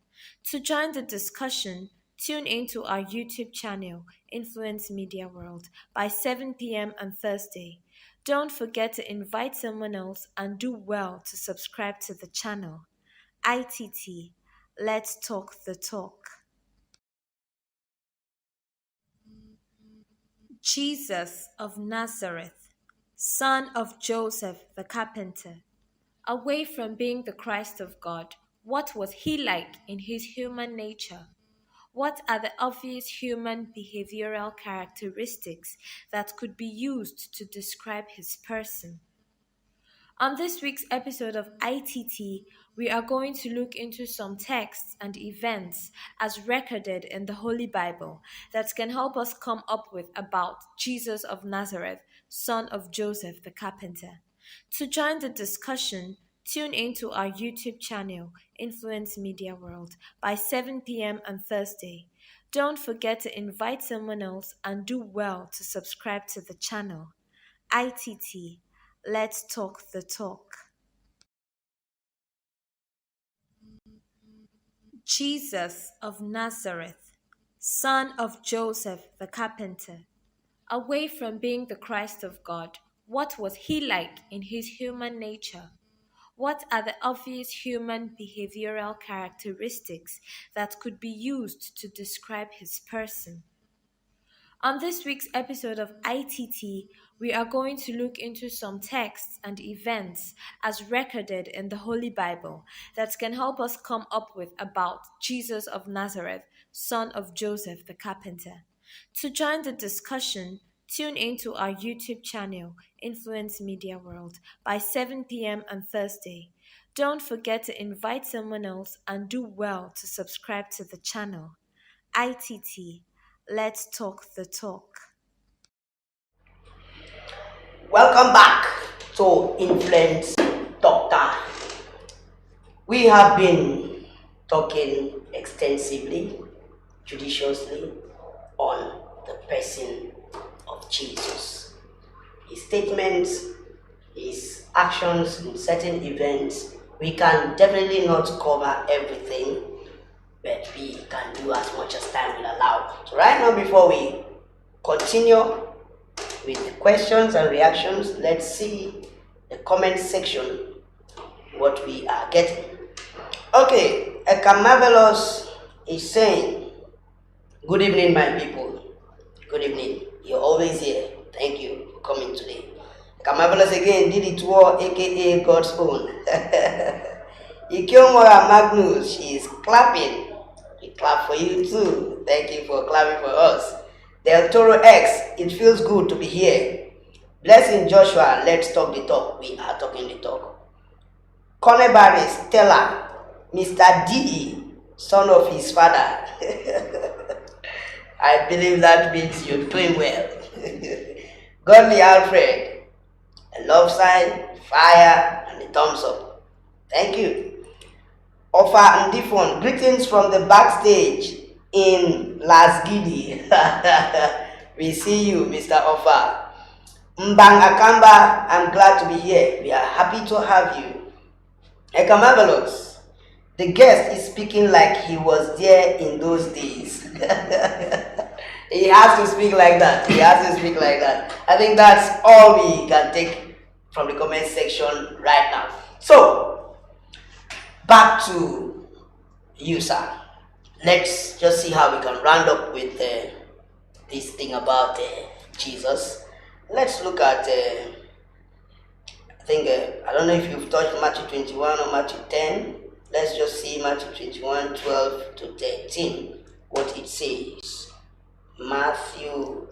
To join the discussion, tune into our YouTube channel, Influence Media World, by 7 p.m. on Thursday. Don't forget to invite someone else and do well to subscribe to the channel. ITT, let's talk the talk. Jesus of Nazareth, son of Joseph the Carpenter. Away from being the Christ of God, what was he like in his human nature? What are the obvious human behavioral characteristics that could be used to describe his person? On this week's episode of ITT, we are going to look into some texts and events as recorded in the Holy Bible that can help us come up with about Jesus of Nazareth, son of Joseph the Carpenter. To join the discussion, tune into our YouTube channel, Influence Media World, by 7 p.m. on Thursday. Don't forget to invite someone else and do well to subscribe to the channel. ITT, let's talk the talk. Jesus of Nazareth, son of Joseph the Carpenter. Away from being the Christ of God, what was he like in his human nature? What are the obvious human behavioral characteristics that could be used to describe his person? On this week's episode of ITT, we are going to look into some texts and events as recorded in the Holy Bible that can help us come up with about Jesus of Nazareth, son of Joseph the Carpenter. To join the discussion, tune into our YouTube channel, Influence Media World, by 7 p.m. on Thursday. Don't forget to invite someone else and do well to subscribe to the channel. ITT, let's talk the talk. Welcome back to Influence Doctor. We have been talking extensively, judiciously on the person of Jesus. His statements, his actions in certain events, we can definitely not cover everything, but we can do as much as time will allow. So right now, before we continue with the questions and reactions, let's see the comment section, what we are getting. Okay, A.K.A. Marvelous is saying, good evening, my people. Good evening. You're always here. Thank you for coming today. A.K.A. Marvelous again, Didi Tour, A.K.A. God's own. Ikiomora Magnus, she is clapping. We clap for you too. Thank you for clapping for us. Del Toro X, it feels good to be here. Blessing Joshua, let's talk the talk. We are talking the talk. Connebarry, Stella, Mr. Didi, son of his father. I believe that means you're doing well. Godly Alfred, a love sign, fire, and a thumbs up. Thank you. Ofa and Difon, greetings from the backstage in Las Didi. We see you, Mr. Ofa. Mbang Akamba, I'm glad to be here. We are happy to have you. Eka Marvelous, the guest is speaking like he was there in those days. He has to speak like that. He has to speak like that. I think that's all we can take from the comment section right now. So, back to you, sir. Let's just see how we can round up with this thing about Jesus. Let's look at, I think, I don't know if you've touched Matthew 21 or Matthew 10. Let's just see Matthew 21, 12 to 13, what it says. Matthew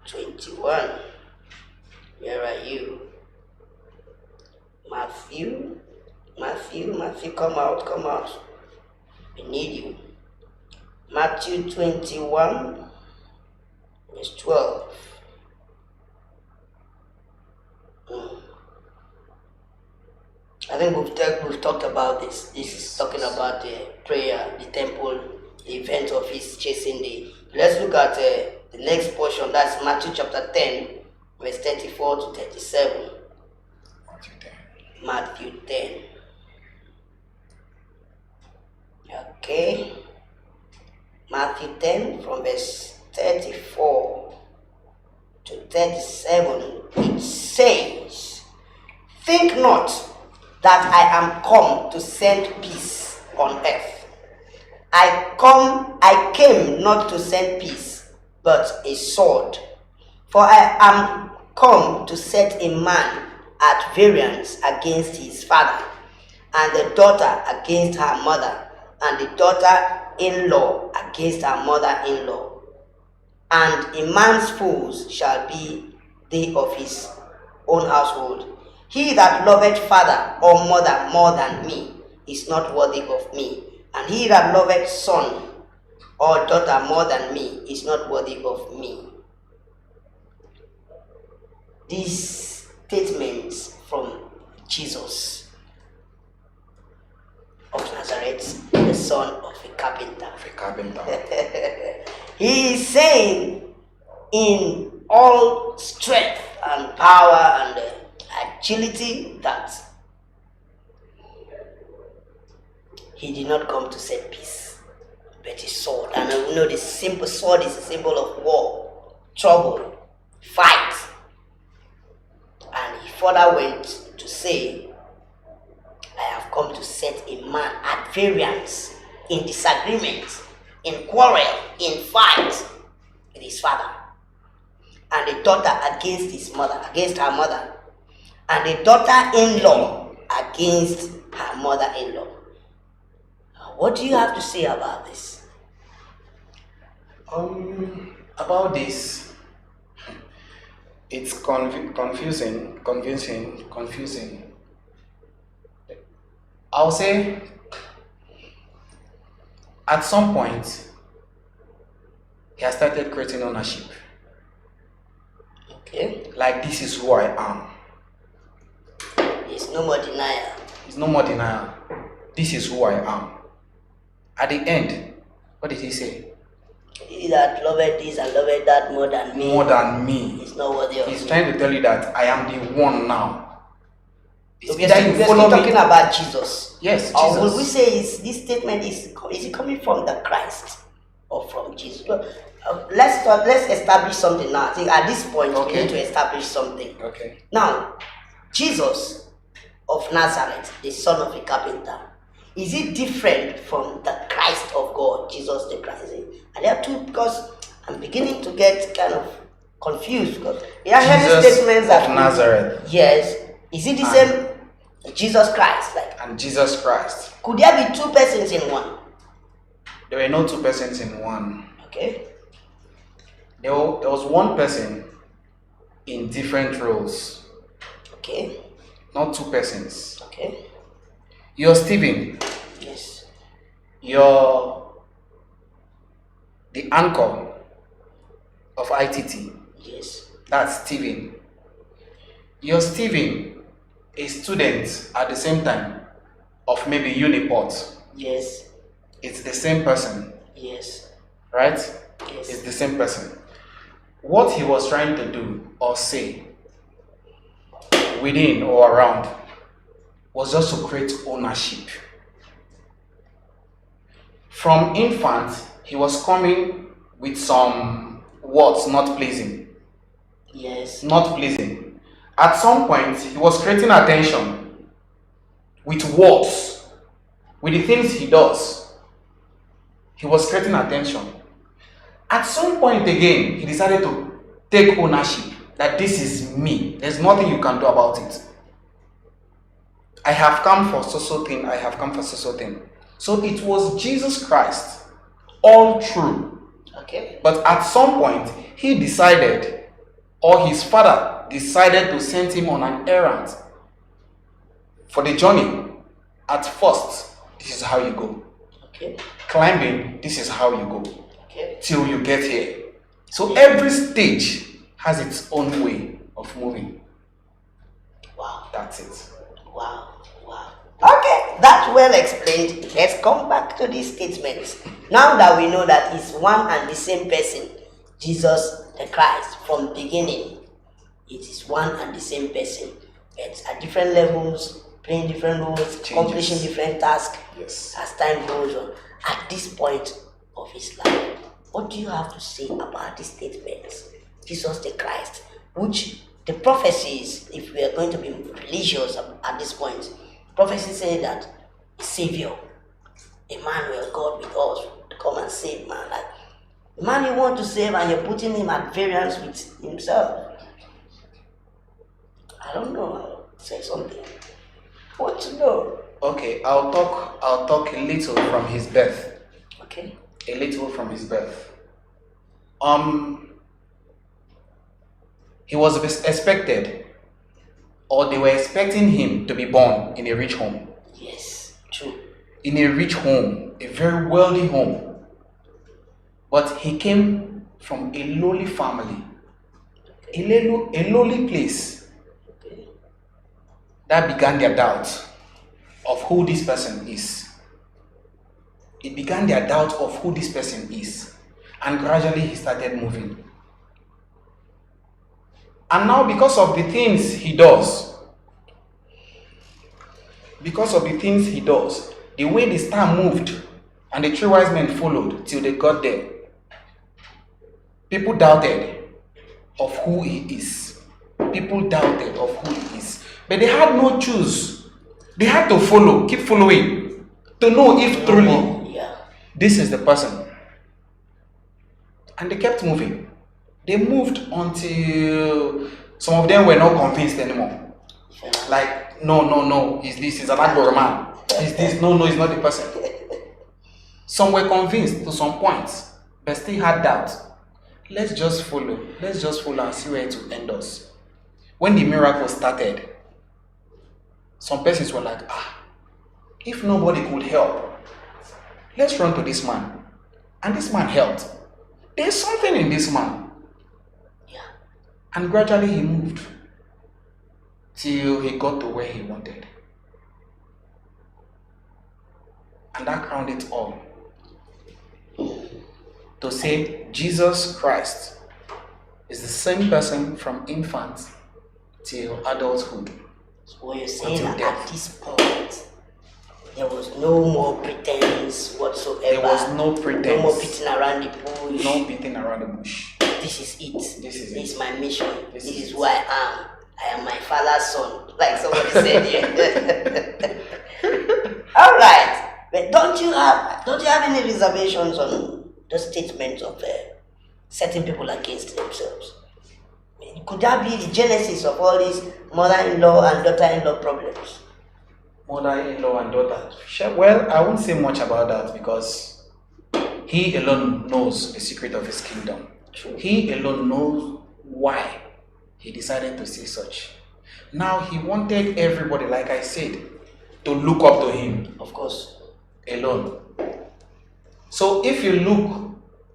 21. Where are you? Matthew, come out. We need you. Matthew 21, verse 12. I think we've talked about this. This is talking about the prayer, the temple, the event of his chasing day. Let's look at the next portion. That's Matthew chapter 10, verse 34 to 37. Matthew 10. Okay. Matthew 10 from verse 34 to 37. It says, "Think not that I am come to send peace on earth. I came not to send peace, but a sword. For I am come to set a man at variance against his father, and the daughter against her mother, and the daughter-in-law against her mother-in-law. And a man's foes shall be they of his own household. He that loveth father or mother more than me is not worthy of me, and he that loveth son or daughter more than me is not worthy of me." These statements from Jesus of Nazareth, the son of a carpenter. He is saying in all strength and power and agility that he did not come to set peace, but a sword. And we know the simple sword is a symbol of war, trouble, fight. And he further went to say, "I have come to set a man at variance, in disagreement, in quarrel, in fight with his father, and a daughter against her mother, and a daughter-in-law against her mother-in-law." What do you have to say about this? About this, it's confusing. I'll say, at some point, he has started creating ownership. Okay. Like, this is who I am. There's no more denial. There's no more denial. This is who I am. At the end, what did he say? He that loveth this and loveth that more than me. More than me. It's not worthy of He's me. trying to tell you that I am the one now. Okay, that we're still talking about Jesus. Yes, Jesus. Or will we say this statement is it coming from the Christ or from Jesus? Let's establish something now. I think at this point we need to establish something. Okay. Now, Jesus of Nazareth, the son of a carpenter, is it different from the Christ of God, Jesus the Christ? And there are two, because I'm beginning to get kind of confused because there are many statements of Nazareth. Yes. Is it the same Jesus Christ? And Jesus Christ. Could there be two persons in one? There were no two persons in one. Okay. There was one person in different roles. Okay. Not two persons. Okay. You're Stephen. Yes. You're the anchor of ITT. Yes. That's Stephen. You're Stephen, a student at the same time of maybe Uniport. Yes. It's the same person. Yes. Right? Yes. It's the same person. What he was trying to do or say within or around was just to create ownership. From infant, he was coming with some words not pleasing. Yes. Not pleasing. At some point, he was creating attention with words, with the things he does. He was creating attention. At some point again, he decided to take ownership that this is me. There's nothing you can do about it. I have come for so thing. I have come for so thing. So it was Jesus Christ, all true. Okay. But at some point, he decided, or his father decided to send him on an errand for the journey. At first, this is how you go. Okay. Climbing, this is how you go. Okay. Till you get here. So every stage has its own way of moving. Wow. That's it. Wow. Wow. Okay, that's well explained. Let's come back to these statements. Now that we know that it's one and the same person, Jesus the Christ, from beginning, it is one and the same person. It's at different levels, playing different roles, accomplishing different tasks. Yes. As time goes on. At this point of his life, what do you have to say about these statements? Jesus the Christ, which the prophecies, if we are going to be religious at this point, prophecies say that a Savior, Emmanuel, God with us, to come and save man. Like the man you want to save and you're putting him at variance with himself. I don't know. Say something. I want to know. Okay, I'll talk a little from his birth. Okay. A little from his birth. He was expected, or they were expecting him to be born in a rich home. Yes, true. In a rich home, a very wealthy home. But he came from a lowly family, a lowly place. Okay. That began their doubt of who this person is. It began their doubt of who this person is. And gradually he started moving. And now because of the things he does, the way the star moved and the three wise men followed till they got there, people doubted of who he is. People doubted of who he is. But they had no choice. They had to follow, keep following, to know if truly this is the person. And they kept moving. They moved until some of them were not convinced anymore. Like, no, is this, is an Agboro man. Is this, no, it's not the person. Some were convinced to some points, but still had doubt. Let's just follow and see where it will end us. When the miracle started, some persons were like, if nobody could help, let's run to this man. And this man helped. There's something in this man. Yeah. And gradually he moved till he got to where he wanted. And that crowned it all. To say Jesus Christ is the same person from infant till adulthood. So you're saying that at this point, there was no more pretense whatsoever. There was no pretense. No more beating around the bush. No beating around the bush. This is it. This is my mission. This is who I am. I am my father's son. Like somebody said here. All right. But don't you have any reservations on the statements of certain people against themselves? Could that be the genesis of all these mother-in-law and daughter-in-law problems? Mother-in-law and daughter. Well, I won't say much about that because he alone knows the secret of his kingdom. True. He alone knows why he decided to say such. Now he wanted everybody, like I said, to look up to him. Of course. Alone. So if you look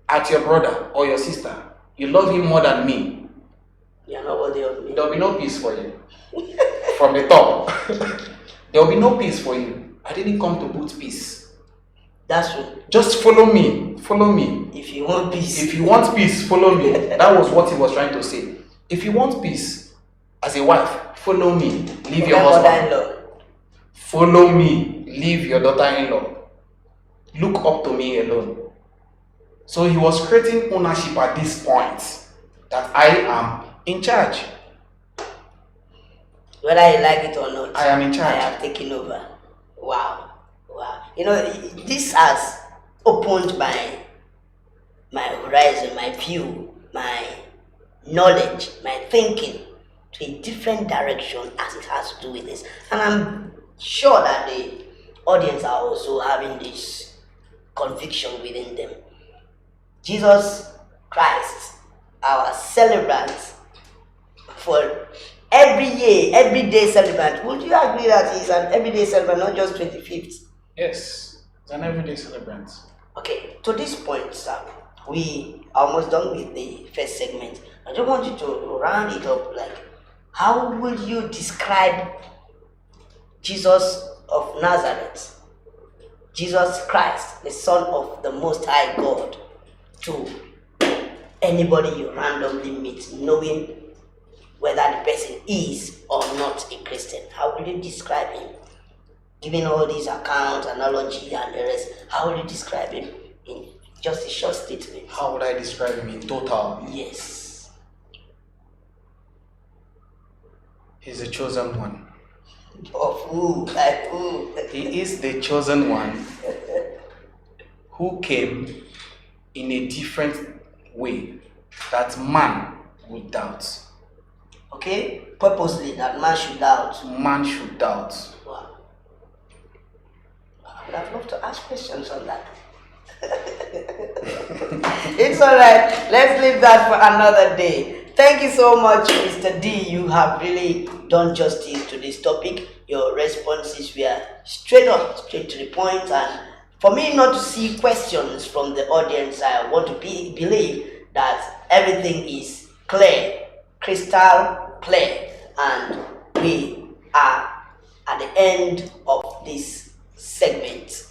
at your brother or your sister, you love him more than me, you're not worthy of me. There will be no peace for you. From the top. There will be no peace for you. I didn't come to put peace. That's true. Just follow me. Follow me. If you want peace. If you want peace, follow me. That was what he was trying to say. If you want peace as a wife, Follow me, leave your My husband. mother-in-law. Follow me, leave your daughter-in-law. Look up to me alone. So he was creating ownership at this point that I am in charge. Whether you like it or not, I am in charge. I have taken over. Wow. Wow. You know, this has opened my horizon, my view, my knowledge, my thinking to a different direction as it has to do with this. And I'm sure that the audience are also having this conviction within them. Jesus Christ, our celebrant for every year, everyday celebrant. Would you agree that he's an everyday celebrant, not just 25th? Yes, it's an everyday celebrant. Okay, to this point, sir, we are almost done with the first segment. I just want you to round it up. Like, how would you describe Jesus of Nazareth, Jesus Christ, the Son of the Most High God, to anybody you randomly meet, knowing whether the person is or not a Christian? How would you describe him? Given all these accounts, analogy, and the rest, how would you describe him in just a short statement? How would I describe him in total? Yes. He's the chosen one. Of who? Like who? He is the chosen one who came in a different way that man would doubt. Okay? Purposely, that man should doubt. Man should doubt. Wow. I would have loved to ask questions on that. It's alright. Let's leave that for another day. Thank you so much, Mr. D. You have really done justice to this topic. Your responses were straight up, straight to the point. And for me not to see questions from the audience, I want to believe that everything is clear, crystal clear. And we are at the end of this segment.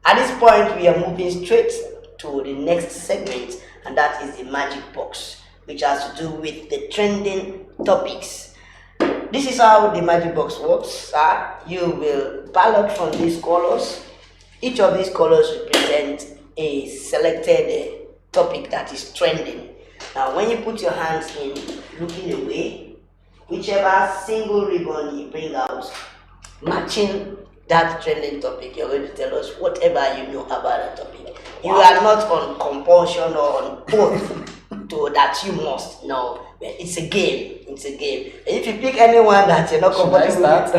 At this point, we are moving straight to the next segment, and that is the magic box, which has to do with the trending topics. This is how the magic box works, sir. You will ballot from these colors. Each of these colors represents a selected topic that is trending. Now, when you put your hands in, looking away, whichever single ribbon you bring out, matching that trending topic, you're going to tell us whatever you know about that topic. You are not on compulsion or on oath to that you must. No, it's a game. It's a game. And if you pick anyone that you're not comfortable with,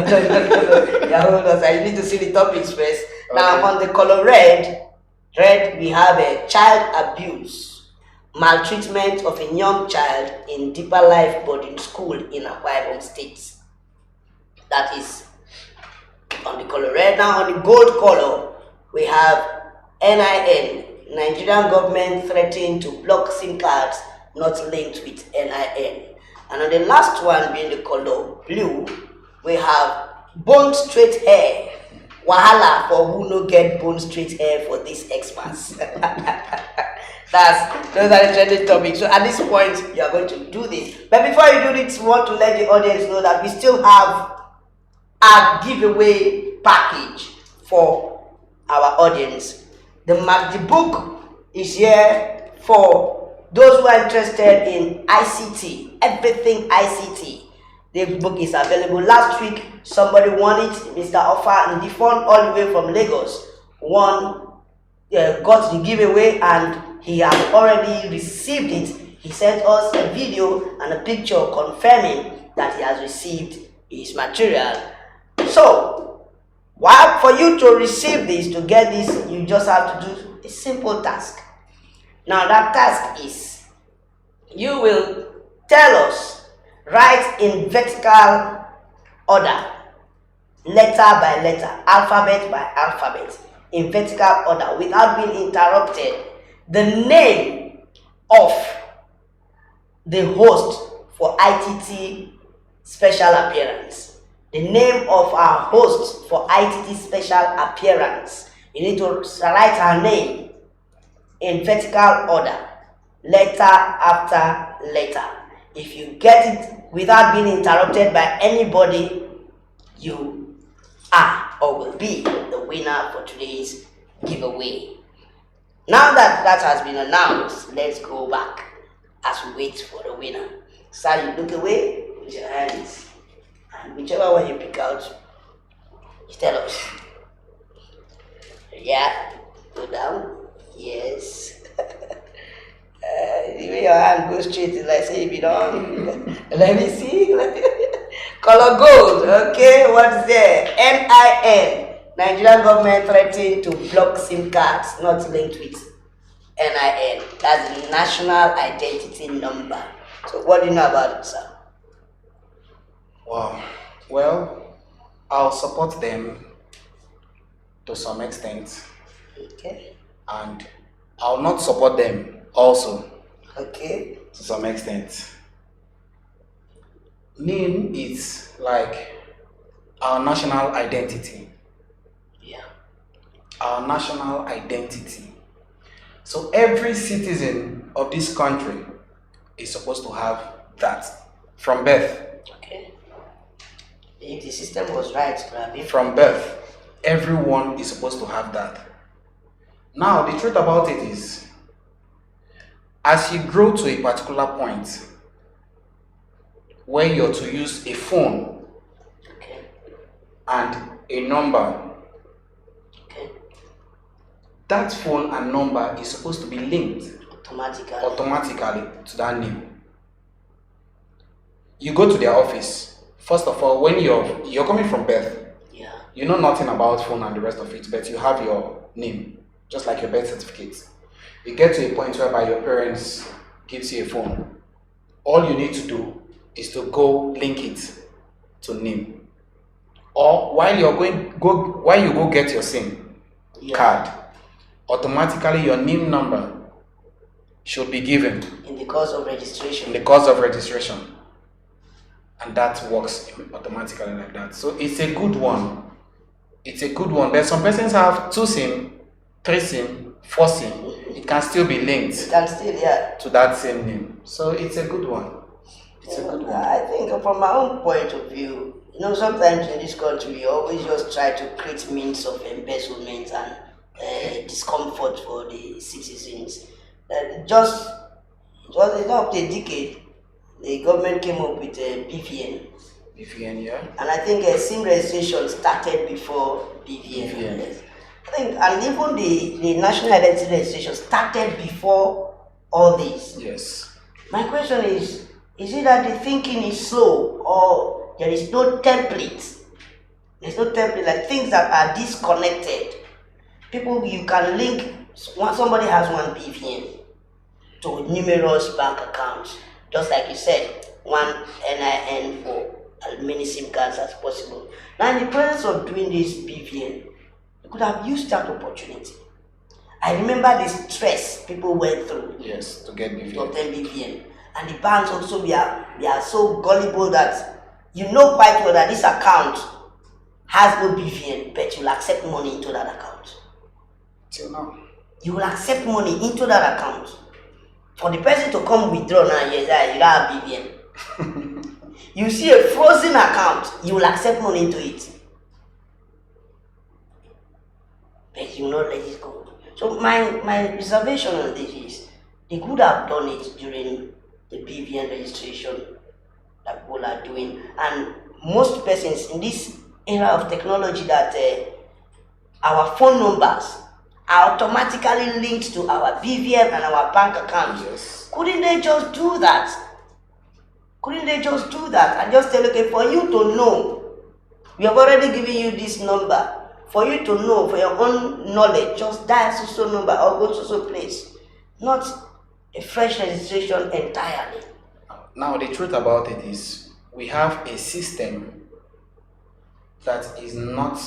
you need to see the topics first. Okay. Now, on the color red, we have a child abuse, maltreatment of a young child in Deeper Life boarding school in Akwa Ibom State. That is on the color red. Now on the gold color, we have NIN, Nigerian government threatening to block SIM cards not linked with NIN. And on the last one, being the color blue, we have bone straight hair. Wahala for who no get bone straight hair for this Xmas. Those are the trending topics. So at this point, you are going to do this. But before you do this, we want to let the audience know that we still have a giveaway package for our audience. The book is here for those who are interested in ICT, everything ICT. The book is available. Last week, somebody won it. Mr. Offa and Ndifon, all the way from Lagos, got the giveaway, and he has already received it. He sent us a video and a picture confirming that he has received his material. So, for you to receive this, to get this, you just have to do a simple task. Now, that task is, you will tell us, write in vertical order, letter by letter, alphabet by alphabet, in vertical order, without being interrupted, the name of the host for ITT special appearance. The name of our host for ITT special appearance. You need to write her name in vertical order, letter after letter. If you get it without being interrupted by anybody, you are or will be the winner for today's giveaway. Now that that has been announced, let's go back as we wait for the winner. So you look away with your hands, and whichever one you pick out, you tell us. Yeah, go down. Yes. The way your hand goes straight is like say if you don't. Let me see. Color gold. Okay, what's there? NIN. Nigerian government threatening to block SIM cards not linked with NIN. That's the national identity number. So what do you know about it, sir? Wow. Well, I'll support them to some extent. Okay. And I'll not support them also Okay. to some extent. NIN is like our national identity. Yeah. Our national identity. So every citizen of this country is supposed to have that from birth. Okay. If the system was right, probably. From birth, everyone is supposed to have that. Now, the truth about it is, as you grow to a particular point where you're to use a phone Okay. and a number, Okay. that phone and number is supposed to be linked Automatically. to that name. You go to their office. First of all, when you're coming from birth, Yeah. you know nothing about phone and the rest of it, but you have your name, just like your birth certificate. You get to a point whereby your parents gives you a phone. All you need to do is to go link it to name. Or while you go get your SIM card, automatically your name number should be given In the course of registration. in the course of registration. And that works automatically like that. So it's a good one. It's a good one. But some persons have 2 SIM, 3 SIM, 4 SIM. It can still be linked You can still, yeah. to that same name. So it's a good one. It's a good one. I think from my own point of view, sometimes in this country we always just try to create means of embezzlement and discomfort for the citizens. It's not up to a decade, the government came up with a BVN. BVN, yeah. And I think SIM registration started before BVN. BVN. I think, and even the national identity registration started before all this. Yes. My question is it that the thinking is slow or there is no template? There's no template, like things that are disconnected. People, you can link, somebody has one BVN to numerous bank accounts. Just like you said, one NIN for as many SIM cards as possible. Now, in the presence of doing this BVN, you could have used that opportunity. I remember the stress people went through. Yes, to get To BVN. obtain BVN. And the banks also, they are so gullible that you know quite well that this account has no BVN, but you'll accept money into that account. Till now. You will accept money into that account. For the person to come withdraw now, yes, you don't have BVN. You see a frozen account, you will accept money into it. But you will not let it go. So my reservation on this is they could have done it during the BVN registration that people are doing. And most persons in this era of technology that our phone numbers are automatically linked to our BVN and our bank accounts. Yes. Couldn't they just do that? Couldn't they just do that and just tell, okay, for you to know, we have already given you this number. For you to know, for your own knowledge, just dial so number or go to so place. Not a fresh registration entirely. Now, the truth about it is, we have a system that is not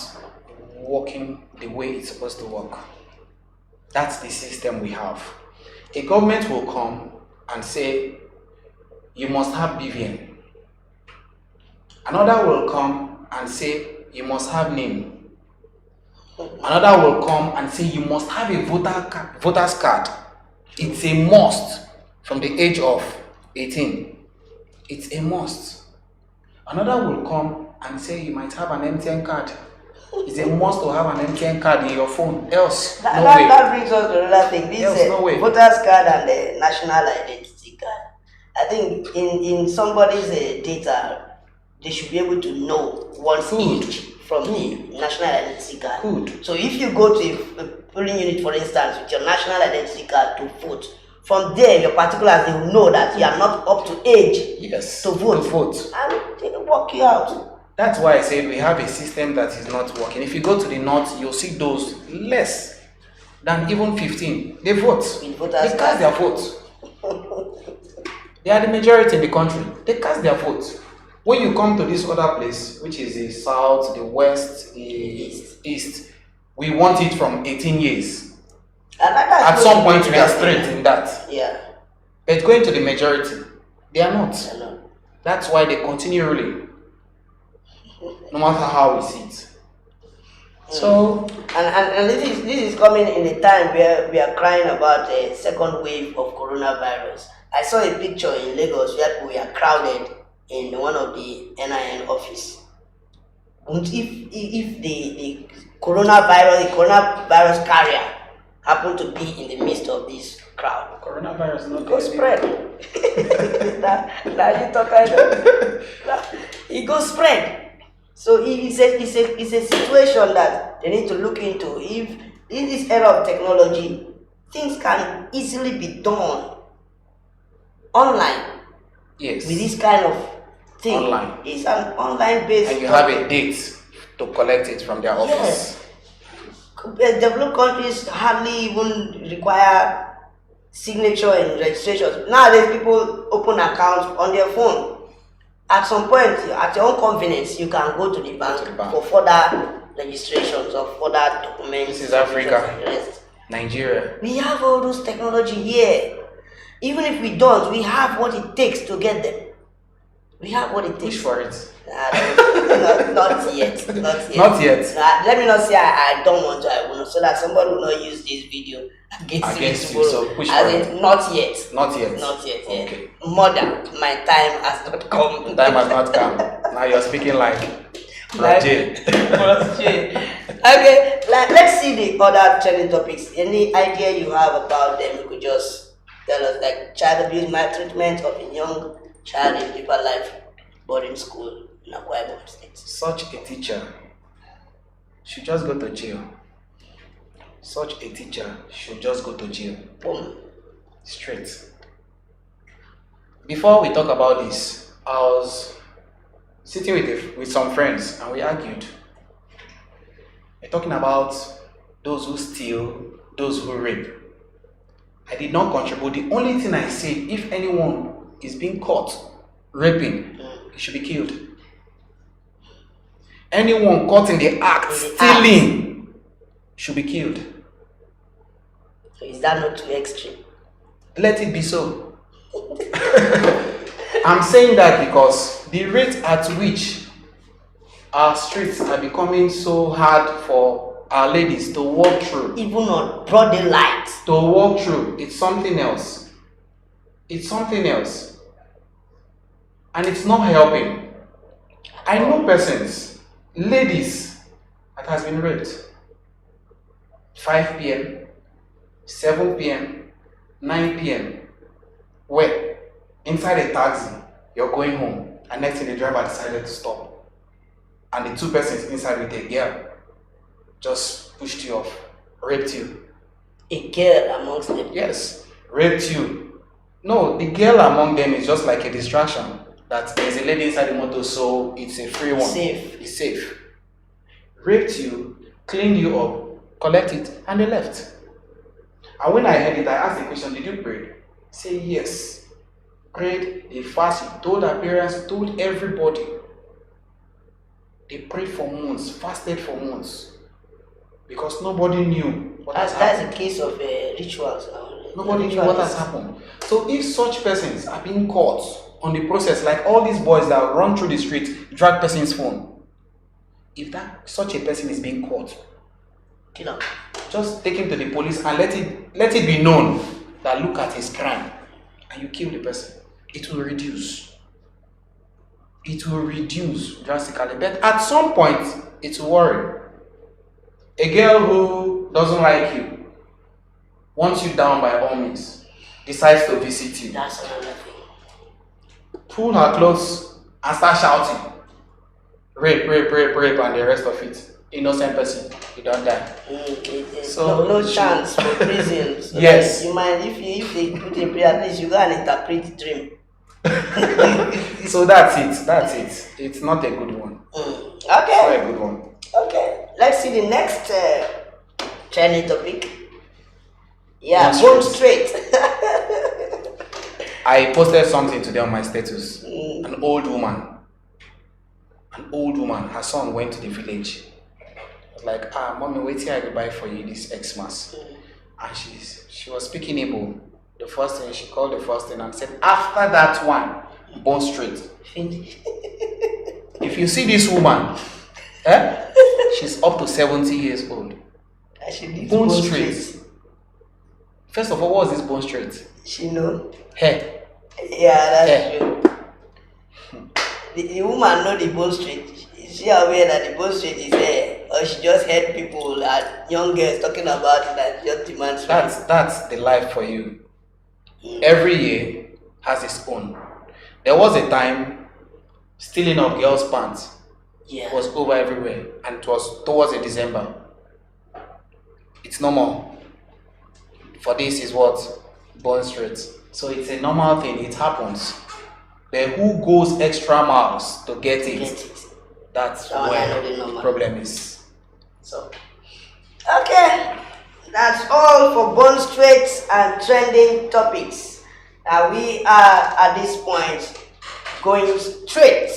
working the way it's supposed to work. That's the system we have. A government will come and say, you must have BVN. Another will come and say, you must have name. Another will come and say, you must have a voter's card. It's a must from the age of 18. It's a must. Another will come and say you might have an MTN card. It's a must to have an MTN card in your phone. Else, no way. That brings us to another thing. This Else, no way. voters card and the national identity card. I think in somebody's data, they should be able to know one's age from the national identity card. Good. So if you go to a polling unit, for instance, with your national identity card to vote, from there your particulars, they will know that you are not up to age Yes. to vote. And they will work you out. That's why I said we have a system that is not working. If you go to the north, you'll see those less than even 15. They vote. They cast their vote. They are the majority in the country. They cast their vote. When you come to this other place, which is the south, the west, the east, we want it from 18 years. At some point, we are straight in that. Yeah. But going to the majority, they are not. That's why they continue ruling. No matter how we see it. So and this is coming in a time where we are crying about a second wave of coronavirus. I saw a picture in Lagos where we are crowded in one of the NIN office. And if the coronavirus carrier happen to be in the midst of this crowd, coronavirus not go spread. Now you talk it goes spread. So it's a situation that they need to look into. If in this era of technology, things can easily be done online. Yes. With this kind of thing. Online. It's an online based. And you have a date to collect it from their office. Yes. Developed countries hardly even require signature and registrations. Nowadays, people open accounts on their phone. At some point, at your own convenience, you can go to the bank for further registrations or further documents. This is Africa, Nigeria. We have all those technology here. Even if we don't, we have what it takes to get them. We have what it takes. Push for it. Not yet. Not yet. Let me not say I don't want to. I will not, so that somebody will not use this video against you. So push for it. Not yet. Not yet. Okay. Mother, my time has not come. Time has not come. Now you're speaking like Roger. Okay. Let's see the other trending topics. Any idea you have about them? You could just tell us, like child abuse, maltreatment of a young child in Deeper Life boarding school in Akwa Ibom State. Such a teacher should just go to jail. Such a teacher should just go to jail. Boom. Straight. Before we talk about this, I was sitting with some friends and we argued. We're talking about those who steal, those who rape. I did not contribute. The only thing I said, if anyone is being caught raping, he should be killed. Anyone caught in the act stealing should be killed. So is that not too extreme? Let it be so. I'm saying that because the rate at which our streets are becoming so hard for our ladies to walk through, even on broad daylight, it's something else. It's something else. And it's not helping. I know persons, ladies, that has been raped. 5 p.m., 7 p.m., 9 p.m. Where? Inside a taxi, you're going home, and next thing the driver decided to stop. And the two persons inside with a girl just pushed you off, raped you. A girl amongst them? Yes, raped you. No, the girl among them is just like a distraction. That there's a lady inside the motor, so it's a free one. It's safe. Raped you, cleaned you up, collected, and they left. And when I heard it, I asked the question, did you pray? Say yes. Prayed, they fasted, told their parents, told everybody. They prayed for months, fasted for months. Because nobody knew what has happened. That's a case of rituals. Nobody knew what has happened. So if such persons are being caught on the process, like all these boys that run through the street, drag person's phone, if such a person is being caught, just take him to the police and let it be known that look at his crime, and you kill the person. It will reduce. it will reduce drastically. But at some point, it will worry. A girl who doesn't like you, wants you down by all means, decides to visit you. That's another thing. Pull her clothes and start shouting. Rape, rape, rape, rape, and the rest of it. Innocent person, you don't die. So no chance for prison. So yes. You mind if they put in prayer, at least you go and interpret the dream. So that's it. That's it. It's not a good one. Okay. It's not a good one. Okay. Let's see the next trending topic. Yeah, Bone bone straight. I posted something today on my status. An old woman, her son went to the village. Like, mommy, wait till I go buy for you this Xmas. And she was speaking Igbo. The first thing, she called the first thing and said, after that one, bone straight. If you see this woman, she's up to 70 years old. Bone straight. First of all, what was this bone straight? She know. Hair. Yeah, that's true. The woman know the bone straight. Is she aware that the bone straight is hair? Or she just heard people and young girls talking about it and just demands? That's the life for you. Every year has its own. There was a time stealing of girls' pants was over everywhere, and it was towards the December. It's normal. For this is what bone straight. So it's a normal thing. It happens. But who goes extra miles to get it? That's where the problem is. So, okay, that's all for bone straight and trending topics. We are at this point going straight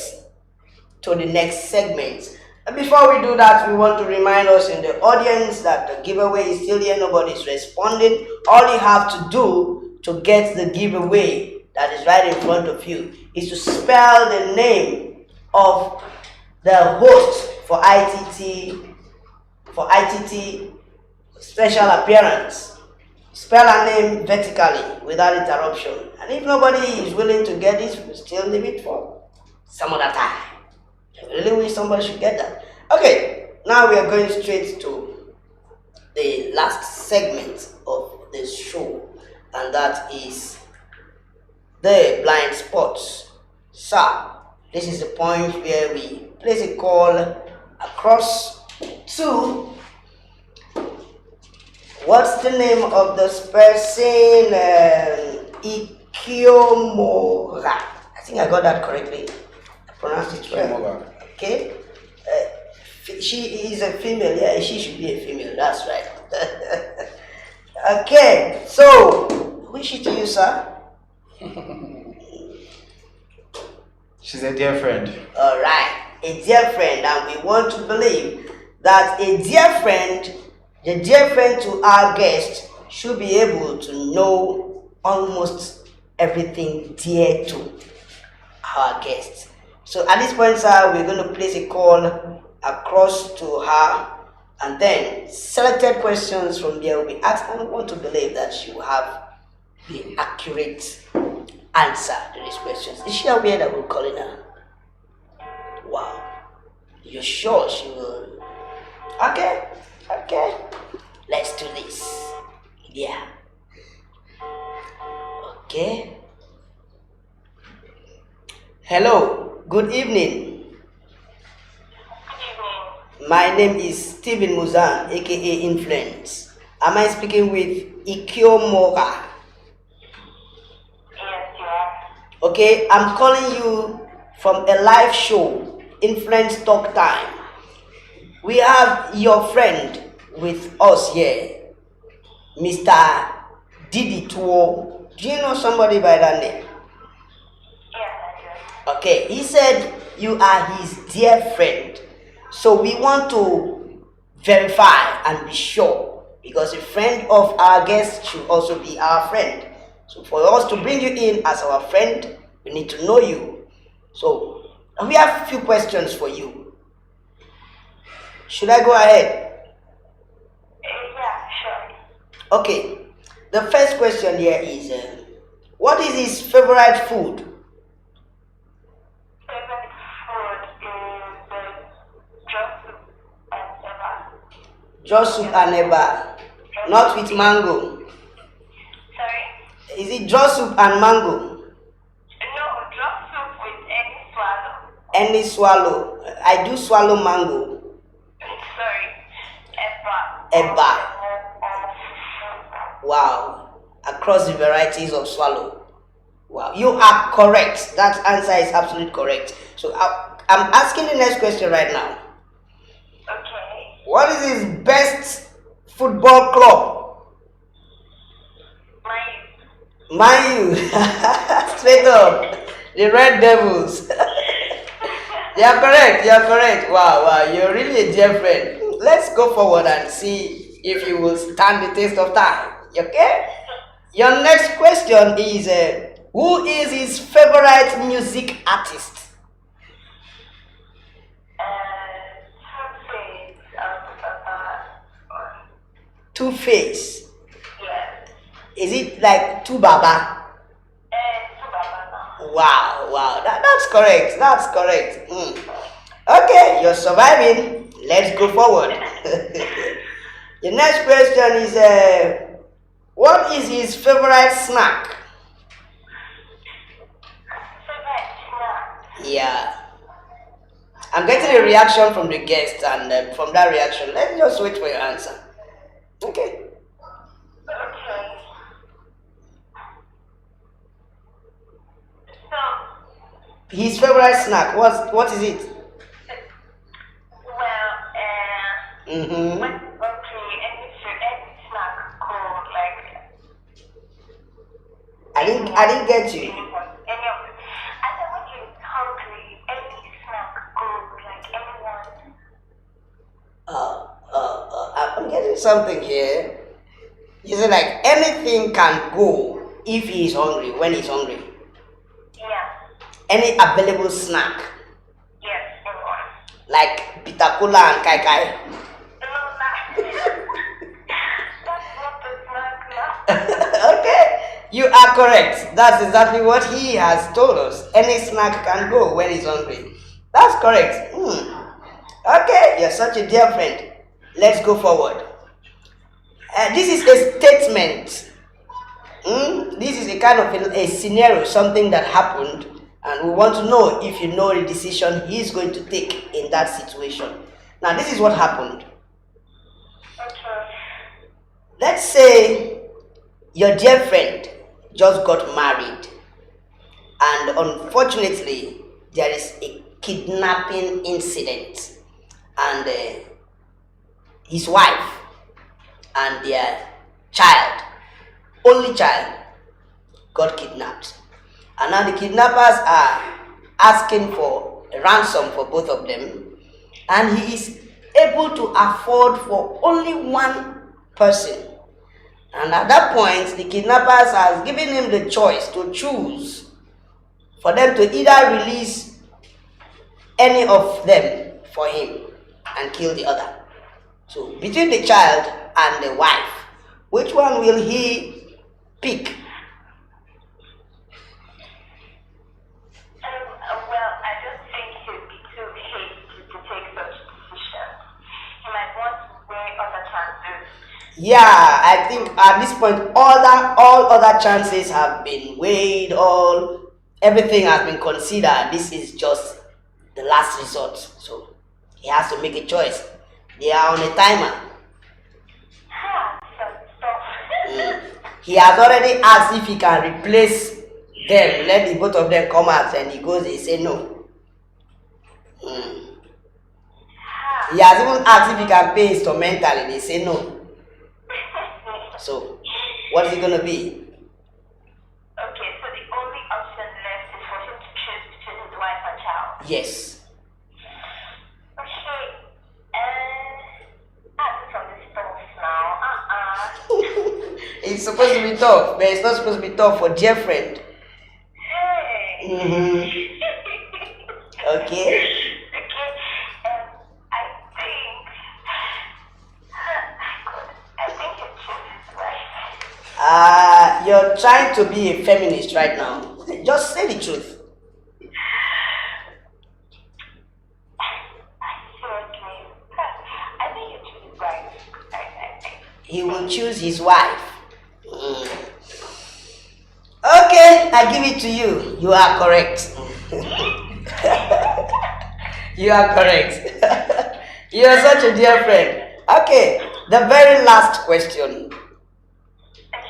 to the next segment. And before we do that, we want to remind us in the audience that the giveaway is still here. Nobody is responding. All you have to do to get the giveaway that is right in front of you is to spell the name of the host for ITT special appearance. Spell her name vertically without interruption. And if nobody is willing to get this, we'll still leave it for some other time. I really wish somebody should get that. Okay, now we are going straight to the last segment of this show, and that is the blind spots. So, this is the point where we place a call across to what's the name of this person? Ikiomora. I think I got that correctly. I pronounced it well. Okay. She is a female. Yeah, she should be a female. That's right. Okay. So, who is she to you, sir? She's a dear friend. All right, a dear friend, and we want to believe that a dear friend, the dear friend to our guest, should be able to know almost everything dear to our guest. So at this point, sir, we're going to place a call across to her, and then selected questions from there will be asked, and we want to believe that she will have the accurate answer to these questions. Is she aware that we're calling her? Wow. You're sure she will? Okay. Let's do this. Yeah. Okay. Hello. Good evening. My name is Stephen Muzan, A.K.A. Influence. Am I speaking with Ikiomora? Okay, I'm calling you from a live show, Influence Talk Time. We have your friend with us here, Mr. Didi. Do you know somebody by that name? Yes, I do. Okay, he said you are his dear friend. So we want to verify and be sure, because a friend of our guest should also be our friend. So for us to bring you in as our friend, we need to know you. So we have a few questions for you. Should I go ahead? Yeah, sure. Okay. The first question here is, what is his favorite food? Favorite Draw soup and eba. Not with mango. Sorry? Is it draw soup and mango? No, draw soup with any swallow. Any swallow. I do swallow mango. Sorry. Eba. Eba. Or Wow. Across the varieties of swallow. Wow. You are correct. That answer is absolutely correct. So I'm asking the next question right now. okay. What is his best football club? Mine. Man U. Straight up. The Red Devils. You are correct. You are correct. Wow, wow. You're really a dear friend. Let's go forward and see if you will stand the test of time. Okay? Your next question is who is his favorite music artist? Two-Face. Yes. Is it like Two Baba? Wow, wow, that's correct. That's correct. Okay, you're surviving. Let's go forward. The next question is what is his favorite snack? Yeah. I'm getting a reaction from the guest, and from that reaction, let's just wait for your answer. Okay. Okay. So, His favorite snack, what is it? well, Mm-hmm. okay, any snack cool, like I didn't get you. any of it. I said when you're hungry, any snack cool, like anyone. I'm getting something here. You say like anything can go if he is hungry, when he's hungry. Yeah. Any available snack, Yes, anyone. like pitakula and kai kai. No, that's not the snack now. Okay, you are correct. That's exactly what he has told us. Any snack can go when he's hungry. That's correct. Okay, you're such a dear friend. Let's go forward. This is a statement. This is a kind of a scenario, something that happened, and we want to know if you know the decision he's going to take in that situation. Now, this is what happened. Okay. Let's say your dear friend just got married, and unfortunately, there is a kidnapping incident, and his wife and their child, only child, got kidnapped. And now the kidnappers are asking for a ransom for both of them, and he is able to afford for only one person. And at that point, the kidnappers has given him the choice to choose for them to either release any of them for him and kill the other. So between the child and the wife, which one will he pick? Well, I just think he would be too hasty to take such decisions. He might want to weigh other chances. Yeah, I think at this point all other chances have been weighed, everything has been considered. This is just the last resort. So he has to make a choice. They are on a timer. Some stuff. He has already asked if he can replace them, let the both of them come out, and he say no. He has even asked if he can pay instrumentally, they say no. So, what is it going to be? Okay, so the only option left is for him to choose between his wife and child. Yes. Okay, I'm from the stuff now. It's supposed to be tough, but it's not supposed to be tough for dear friend. Hey. Okay. Okay, I think you choose his wife. You're trying to be a feminist right now. Just say the truth. Seriously, I think you choose his wife. he will choose his wife. Okay, I give it to you. You are correct. You are correct. You are such a dear friend. Okay, the very last question.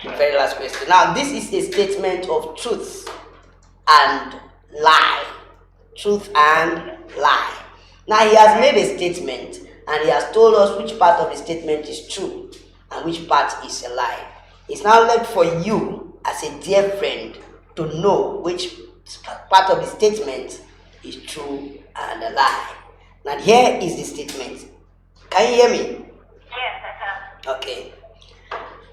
The very last question. Now, this is a statement of truth and lie. Truth and lie. Now, he has made a statement and he has told us which part of the statement is true and which part is a lie. It's now left for you as a dear friend to know which part of the statement is true and a lie. Now, here is the statement. Can you hear me? Yes, I can. Okay.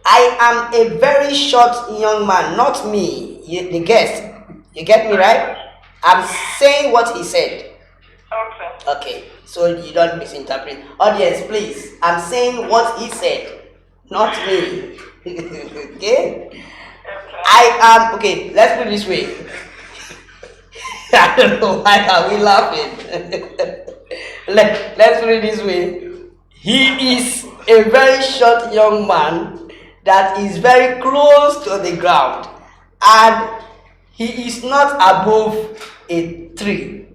I am a very short young man, not me, the guest. You get me right? I'm saying what he said. Okay. Okay, so you don't misinterpret. Audience, please. I'm saying what he said, not me. Okay? Okay, let's put it this way. I don't know why are we laughing. Let's put it this way. He is a very short young man that is very close to the ground, and he is not above a tree.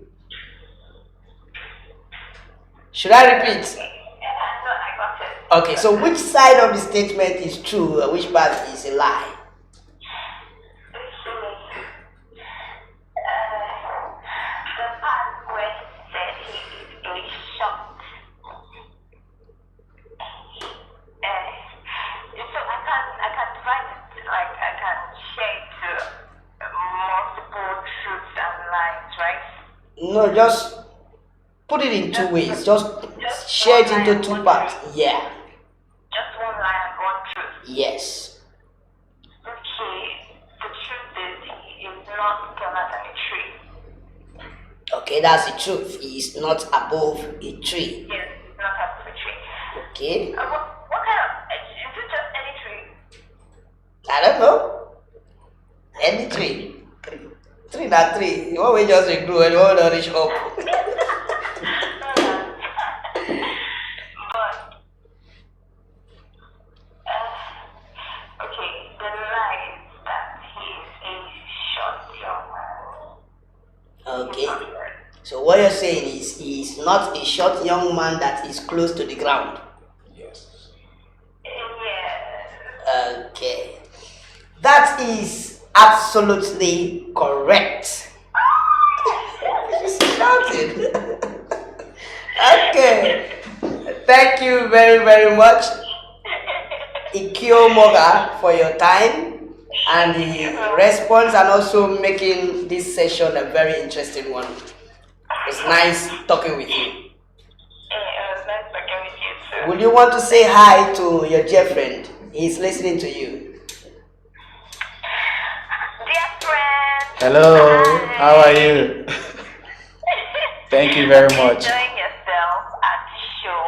Should I repeat? No, I got it. Okay, so which side of the statement is true and which part is a lie? The part where he said he is very short. So I can divide it, like I can share it to multiple truths and lies, right? No, just put it in two ways. Just share it into two parts. Yeah. Just one lie and one truth. Yes. Okay, the truth is he is not taller than a tree. Okay, that's the truth. He is not above a tree. Yes, he's not above a tree. Okay. What kind of, is it just any tree? I don't know. Any tree. Tree, not tree. You always just grow and you want to reach up. But, okay, the lie is that he is a short young man. Okay. So what you're saying is he is not a short young man that is close to the ground. Yes. Yes. Okay. That is absolutely correct. She's shouting. Okay. Thank you very, very much, Ikio Moga, for your time and the response and also making this session a very interesting one. It's nice talking with you. It was nice talking with you too. Would you want to say hi to your dear friend? He's listening to you. Dear friend. Hello, how are you? Thank you very much. Enjoying yourself at the show.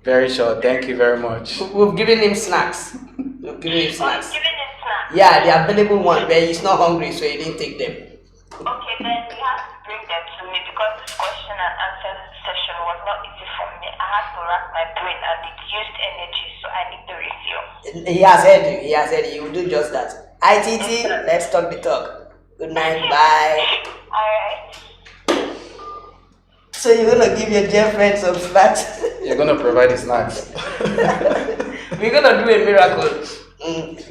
Very short, thank you very much. We've given him snacks. We've given him snacks. Giving him snacks. Yeah, the available one, but he's not hungry, so he didn't take them. Okay, then you have to bring them to me because this question and answer session was not easy for me. I had to rack my brain and it used energy, so I need to refuel. He has heard you. He has heard you. He will do just that. ITT, let's talk the talk. Good night. Bye. Alright. So you're gonna give your dear friend some snacks? You're gonna provide the snacks. We're gonna do a miracle.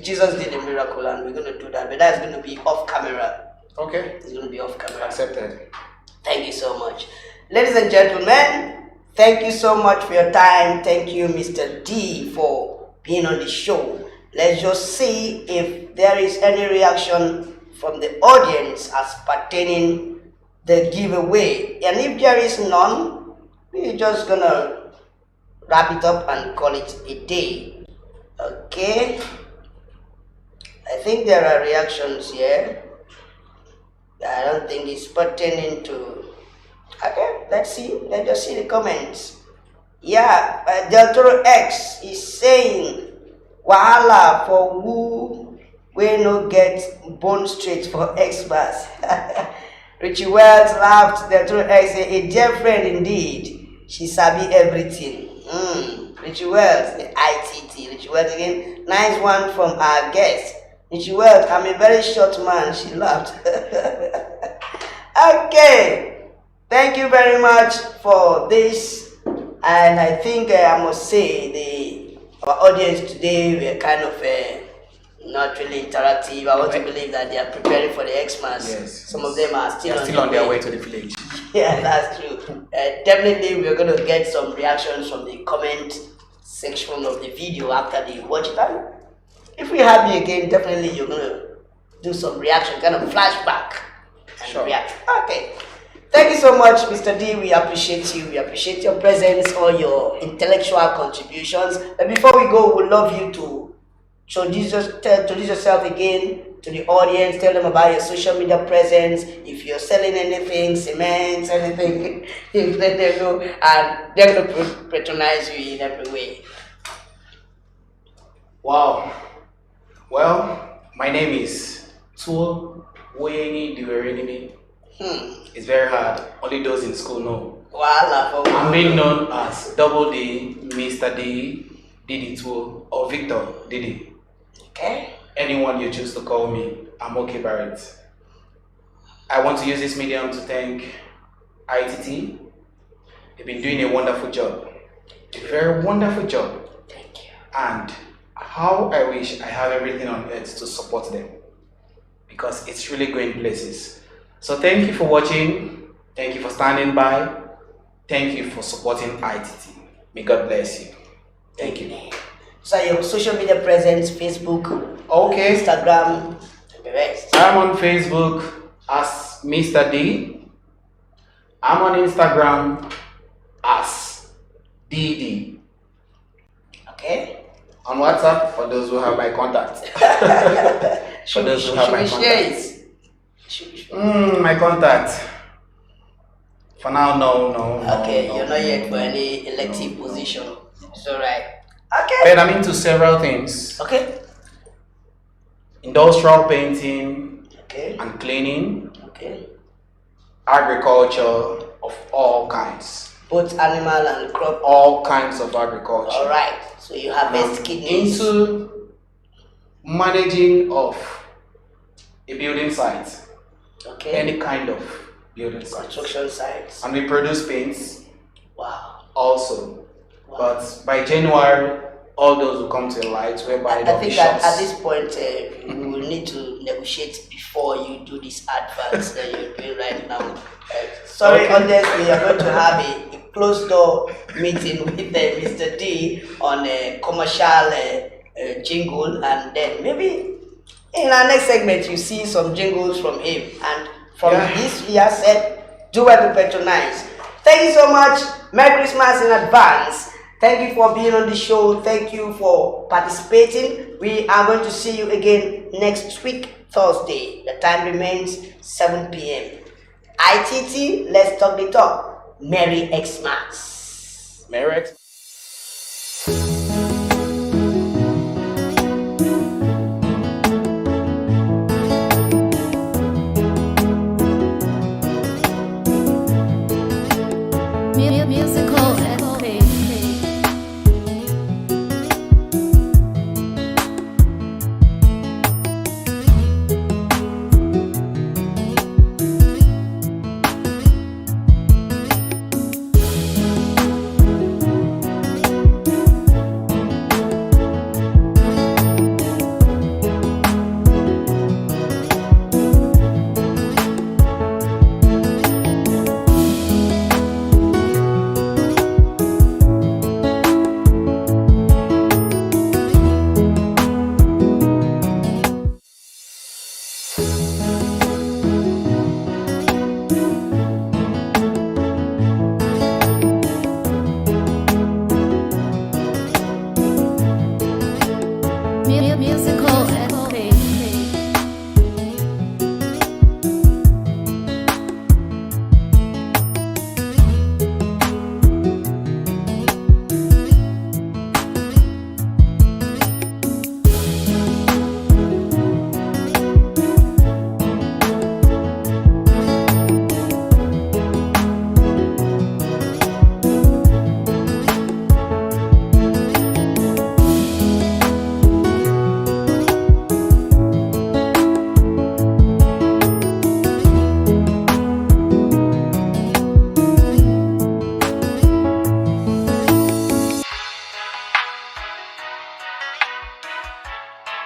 Jesus did a miracle, and we're gonna do that. But that's gonna be off camera. Okay, It's gonna be off camera. accepted. Thank you so much. Ladies and gentlemen, thank you so much for your time. Thank you, Mr. D, for being on the show. Let's just see if there is any reaction from the audience as pertaining the giveaway. And if there is none, we're just gonna wrap it up and call it a day. Okay? I think there are reactions here. I don't think it's pertaining to. Okay, let's see. Let's just see the comments. Yeah, Deltoro X is saying, "Wahala for who we no get bone straight for Xmas." Richie Wells laughed. Deltoro X said, "A dear friend indeed. She sabi everything." Richie Wells, the ITT. Richie Wells again. Nice one from our guest. Richie Wells, I'm a very short man. She laughed. Okay. Thank you very much for this. And I think I must say our audience today were kind of not really interactive. I want to believe that they are preparing for the Xmas. Yes. Some of them are Still on their way to the village. Yeah, that's true. Definitely, we're going to get some reactions from the comment section of the video after they watch it. And if we have you again, definitely you're going to do some reaction, kind of flashback and react. Okay. Thank you so much, Mr. D. We appreciate you. We appreciate your presence, all your intellectual contributions. But before we go, we'd love you to introduce yourself again to the audience. Tell them about your social media presence. If you're selling anything, cement, anything, let them know, and they're going to patronize you in every way. Wow. Well, my name is Diweringimi. It's very hard. Only those in school know. I'm being known as Double D, Mr. D, Didi Tool, or Victor Didi. Okay. Anyone you choose to call me, I'm okay by it. I want to use this medium to thank ITT. They've been doing a wonderful job. A very wonderful job. Thank you. And how I wish I have everything on earth to support them. Because it's really going places. So thank you for watching. Thank you for standing by. Thank you for supporting ITT. May God bless you. Thank you. So your social media presence, Facebook, Okay. Instagram, and the rest. I'm on Facebook as Mr. D. I'm on Instagram as Didi. Okay. On WhatsApp for those who have my contact. For those who have my contact. My contact. For now, no. Okay, no, you're not yet for any elective position. It's alright. Okay. But I'm into several things. Okay. Industrial painting Okay. and cleaning, Okay. agriculture of all kinds. Both animal and crop. All kinds of agriculture. Alright. So you harvest kidneys. Into managing of a building site. Okay. Any kind of building site. Construction sites. And we produce paints Wow. also. Wow. But by January, all those will come to light whereby I think that at this point we will need to negotiate before you do this advance that you're doing right now. Sorry, Okay. audience, we are going to have a closed door meeting with Mr. D on a commercial jingle, and then maybe in our next segment you see some jingles from him. And from this we have said, do well to patronize. Thank you so much. Merry Christmas in advance. Thank you for being on the show. Thank you for participating. We are going to see you again next week, Thursday. The time remains 7 p.m. ITT, let's talk the talk. Merry Xmas. Merry Xmas.